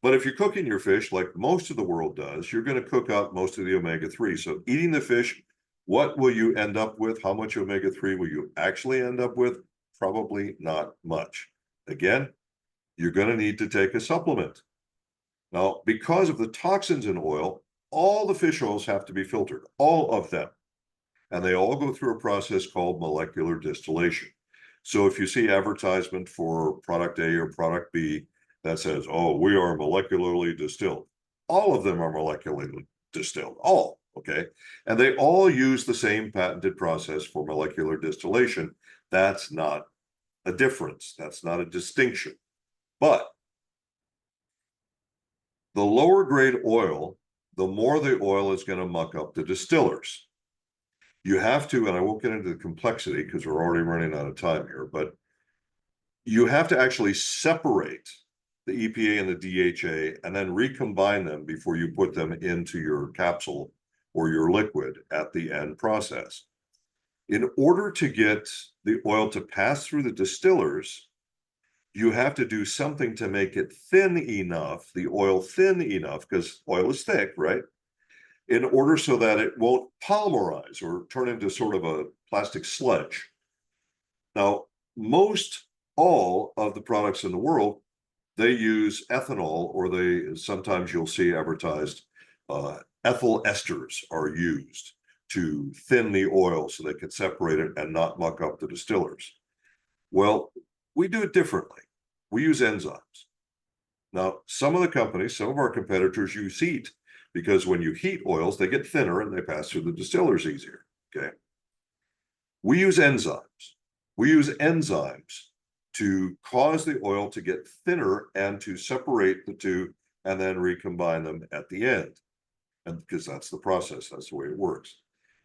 But if you're cooking your fish like most of the world does, you're going to cook out most of the omega-3. So eating the fish, what will you end up with? How much omega-3 will you actually end up with? Probably not much. Again, you're going to need to take a supplement. Now, because of the toxins in oil, all the fish oils have to be filtered, all of them. And they all go through a process called molecular distillation. So if you see advertisement for product A or product B that says, oh, we are molecularly distilled, all of them are molecularly distilled, all, okay? And they all use the same patented process for molecular distillation. That's not a difference. That's not a distinction. But the lower grade oil, the more the oil is going to muck up the distillers. You have to, and I won't get into the complexity because we're already running out of time here, but you have to actually separate the EPA and the DHA and then recombine them before you put them into your capsule or your liquid at the end process. In order to get the oil to pass through the distillers, you have to do something to make it thin enough, the oil thin enough, because oil is thick, right? In order so that it won't polymerize or turn into sort of a plastic sludge. Now, most all of the products in the world, they use ethanol, or they sometimes you'll see advertised ethyl esters are used to thin the oil so they can separate it and not muck up the distillers. Well, we do it differently. We use enzymes. Now, some of the companies, some of our competitors use heat, because when you heat oils, they get thinner and they pass through the distillers easier, okay? We use enzymes. We use enzymes to cause the oil to get thinner and to separate the two and then recombine them at the end. And because that's the process, that's the way it works.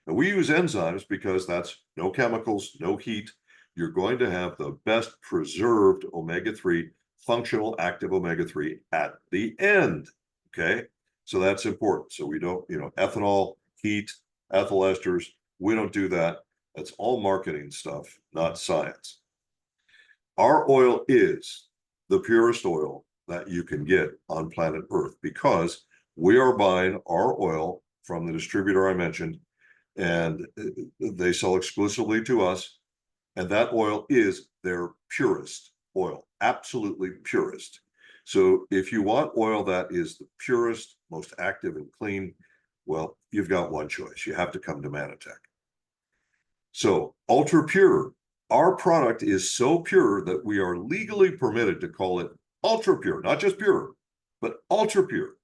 And we use enzymes because that's no chemicals, no heat. You're going to have the best preserved omega-3, functional active omega-3 at the end, okay? So that's important. So we don't, ethanol, heat, ethyl esters, we don't do that. That's all marketing stuff, not science. Our oil is the purest oil that you can get on planet Earth because we are buying our oil from the distributor I mentioned, and they sell exclusively to us. And that oil is their purest oil, absolutely purest. So if you want oil that is the purest, most active and clean, well, you've got one choice. You have to come to Manatech. So ultra pure, our product is so pure that we are legally permitted to call it ultra pure, not just pure, but ultra pure,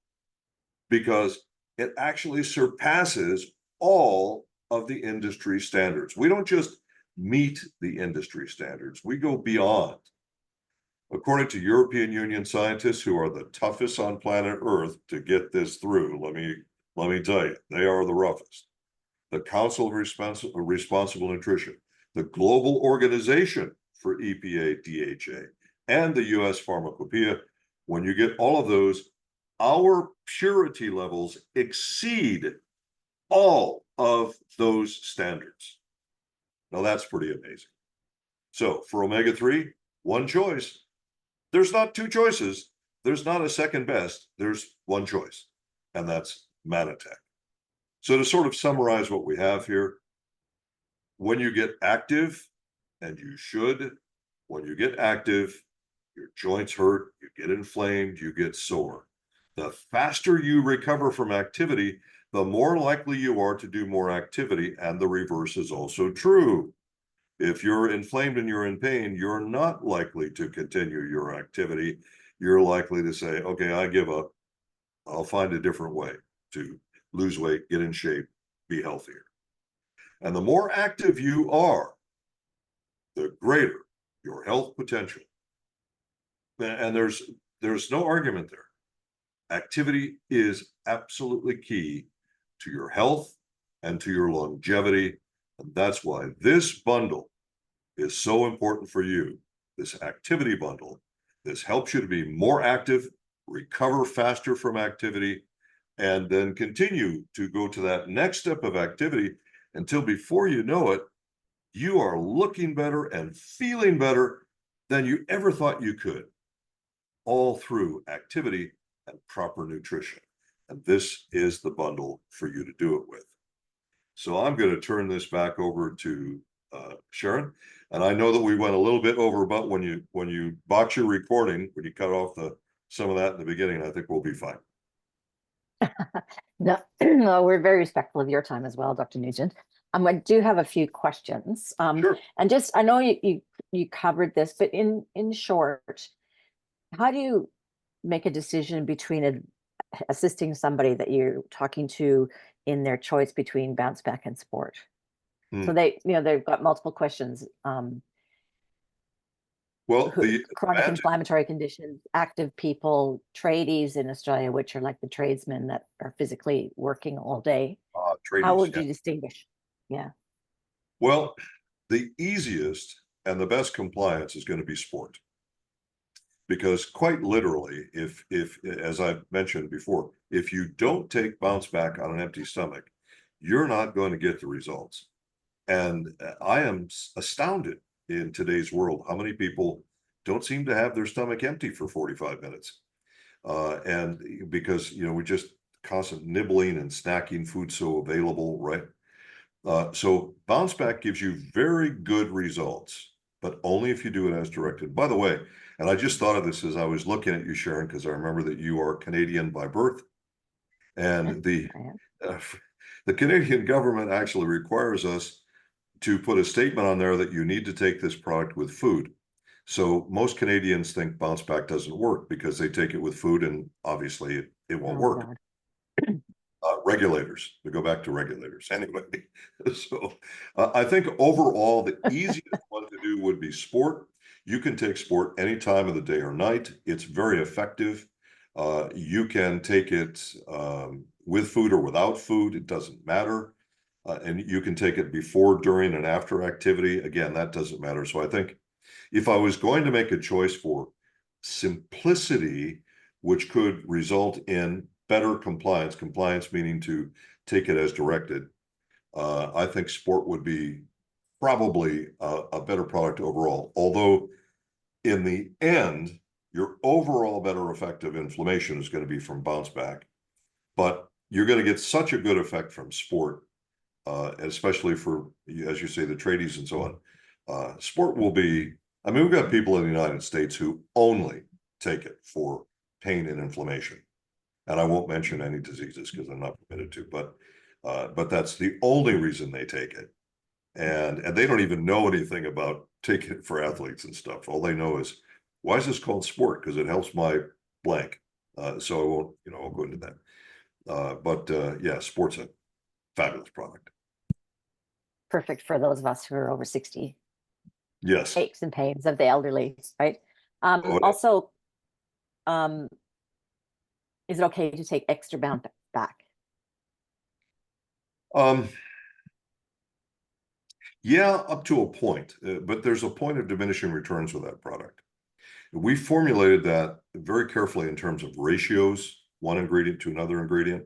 because it actually surpasses all of the industry standards. We don't just meet the industry standards, we go beyond. According to European Union scientists, who are the toughest on planet Earth to get this through, let me tell you, they are the roughest. The Council of Responsible Nutrition, the Global Organization for EPA, DHA, and the US Pharmacopoeia, when you get all of those, our purity levels exceed all of those standards. Now that's pretty amazing. So for omega-3, one choice. There's not two choices. There's not a second best. There's one choice, and that's Manatech. So to sort of summarize what we have here, when you get active, and you should, when you get active, your joints hurt, you get inflamed, you get sore. The faster you recover from activity, the more likely you are to do more activity, and the reverse is also true. If you're inflamed and you're in pain, you're not likely to continue your activity. You're likely to say, okay, I give up. I'll find a different way to lose weight, get in shape, be healthier. And the more active you are, the greater your health potential. And there's no argument there. Activity is absolutely key to your health and to your longevity. And that's why this bundle is so important for you. This activity bundle, this helps you to be more active, recover faster from activity, and then continue to go to that next step of activity until before you know it, you are looking better and feeling better than you ever thought you could, all through activity and proper nutrition. And this is the bundle for you to do it with. So I'm going to turn this back over to Sharon. And I know that we went a little bit over, but when you box your recording, when you cut off some of that in the beginning, I think we'll be fine. No, no, we're very respectful of your time as well, Dr. Nugent. I do have a few questions. Sure. And just, I know you covered this, but in short, how do you make a decision between assisting somebody that you're talking to in their choice between bounce back and sport? So they've got multiple questions. Well, the Chronic inflammatory conditions, active people, tradies in Australia, which are like the tradesmen that are physically working all day. How would you distinguish? Yeah. Well, the easiest and the best compliance is going to be sport. Because quite literally, if as I mentioned before, if you don't take bounce back on an empty stomach, you're not going to get the results. And I am astounded in today's world how many people don't seem to have their stomach empty for 45 minutes. And because, we just constant nibbling and snacking, food so available, right? So bounce back gives you very good results, but only if you do it as directed. By the way, and I just thought of this as I was looking at you, Sharon, because I remember that you are Canadian by birth. And the Canadian government actually requires us to put a statement on there that you need to take this product with food. So most Canadians think bounce back doesn't work because they take it with food, and obviously it won't work. Regulators, we go back to regulators anyway. So I think overall the easiest one to do would be sport. You can take sport any time of the day or night. It's very effective. You can take it with food or without food. It doesn't matter. And you can take it before, during, and after activity. Again, that doesn't matter. So I think if I was going to make a choice for simplicity, which could result in better compliance meaning to take it as directed, I think sport would be probably a better product overall. Although in the end, your overall better effect of inflammation is going to be from bounce back, but you're going to get such a good effect from sport, especially for, as you say, the tradies and so on. Sport will be, we've got people in the United States who only take it for pain and inflammation. And I won't mention any diseases because I'm not permitted to, but that's the only reason they take it. And they don't even know anything about taking it for athletes and stuff. All they know is, why is this called sport? Because it helps my blank. So I won't go into that. But yeah, sport's a fabulous product. Perfect for those of us who are over 60. Yes. Aches and pains of the elderly, right? Yeah. Also, is it okay to take extra bounce back? Yeah, up to a point, but there's a point of diminishing returns with that product. We formulated that very carefully in terms of ratios, one ingredient to another ingredient.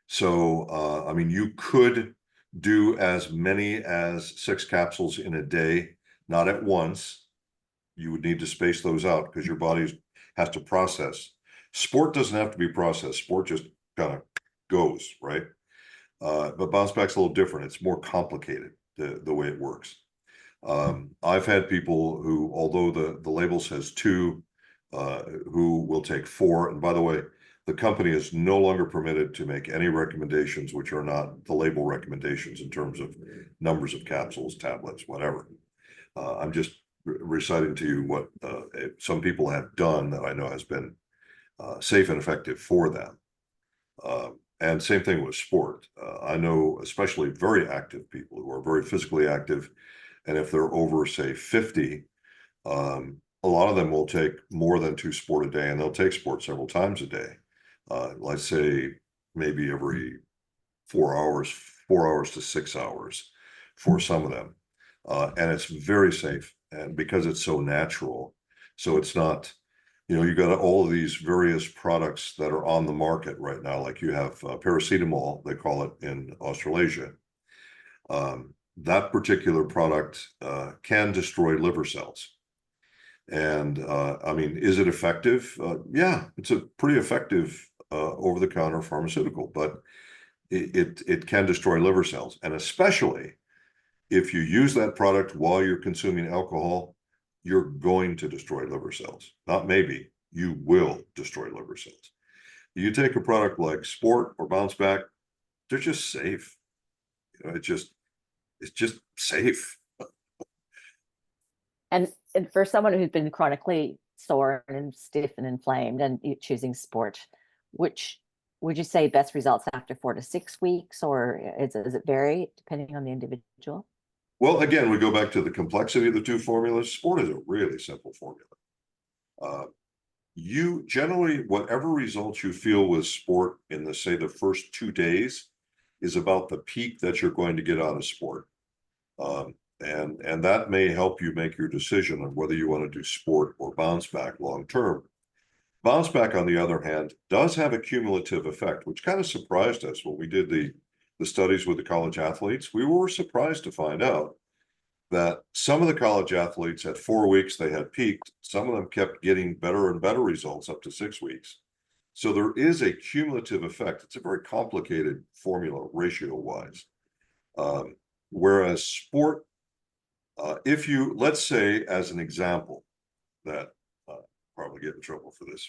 So, you could do as many as 6 capsules in a day, not at once. You would need to space those out because your body has to process. Sport doesn't have to be processed. Sport just kind of goes, right? But bounce back's a little different. It's more complicated, the way it works. I've had people who, although the label says 2, who will take 4. And by the way, the company is no longer permitted to make any recommendations which are not the label recommendations in terms of numbers of capsules, tablets, whatever. I'm just reciting to you what some people have done that I know has been safe and effective for them. And same thing with sport. I know especially very active people who are very physically active, and if they're over, say, 50, a lot of them will take more than 2 sport a day, and they'll take sport several times a day. Let's say maybe every 4 hours, 4 hours to 6 hours for some of them. And it's very safe, and because it's so natural. So it's not, you got all of these various products that are on the market right now, like you have paracetamol, they call it in Australasia. That particular product can destroy liver cells. And I mean, is it effective? Yeah, it's a pretty effective over-the-counter pharmaceutical, but it can destroy liver cells. And especially if you use that product while you're consuming alcohol, you're going to destroy liver cells. Not maybe, you will destroy liver cells. You take a product like Sport or Bounce Back, they're just safe. It's just safe. And for someone who's been chronically sore and stiff and inflamed and choosing sport, which would you say best results after 4 to 6 weeks, or does it vary depending on the individual? Well, again, we go back to the complexity of the two formulas. Sport is a really simple formula. You generally, whatever results you feel with sport in the, say, the first 2 days is about the peak that you're going to get out of sport. And that may help you make your decision on whether you want to do sport or bounce back long term. Bounce back, on the other hand, does have a cumulative effect, which kind of surprised us when we did the studies with the college athletes. We were surprised to find out that some of the college athletes at 4 weeks, they had peaked. Some of them kept getting better and better results up to 6 weeks. So there is a cumulative effect. It's a very complicated formula ratio wise. Whereas sport, if you, let's say as an example, that probably get in trouble for this,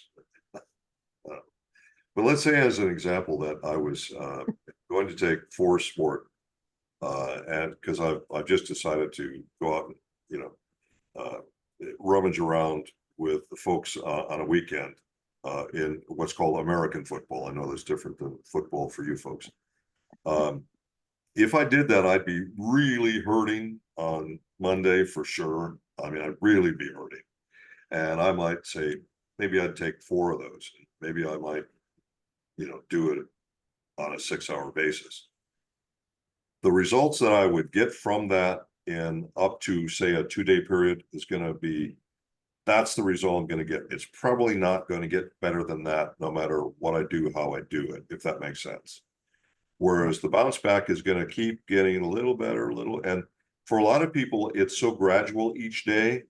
but let's say as an example that I was going to take for sport, and because I've just decided to go out and rummage around with the folks on a weekend in what's called American football. I know that's different than football for you folks. If I did that, I'd be really hurting on Monday for sure. I mean, I'd really be hurting. And I might say, maybe I'd take 4 of those. Maybe I might, do it on a 6-hour basis. The results that I would get from that in up to, say, a 2-day period is going to be, that's the result I'm going to get. It's probably not going to get better than that, no matter what I do, how I do it, if that makes sense. Whereas the bounce back is going to keep getting a little better, and for a lot of people, it's so gradual each day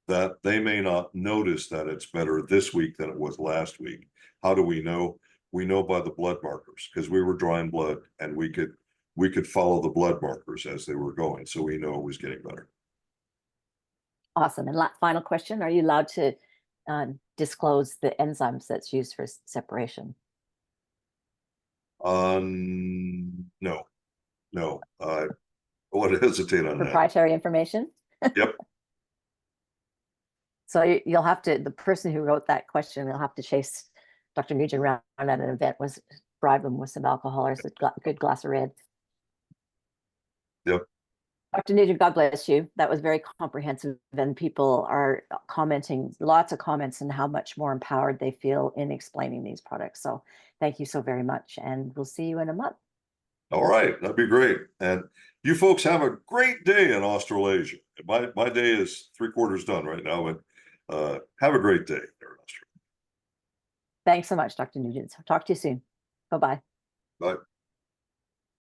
that they may not notice that it's better this week than it was last week. How do we know? We know by the blood markers, because we were drawing blood and we could follow the blood markers as they were going. So we know it was getting better. Awesome. And final question, are you allowed to disclose the enzymes that's used for separation? No, I would hesitate on that. Proprietary information? Yep. So you'll have to, the person who wrote that question, will have to chase Dr. Nugent around at an event, bribe him with some alcohol or a good glass of red. Yep. Dr. Nugent, God bless you. That was very comprehensive, and people are commenting, lots of comments on how much more empowered they feel in explaining these products. So thank you so very much, and we'll see you in a month. All right, that'd be great. And you folks have a great day in Australasia. My day is 3/4 done right now, and have a great day there in Australia. Thanks so much, Dr. Nugent. Talk to you soon. Bye-bye. Bye.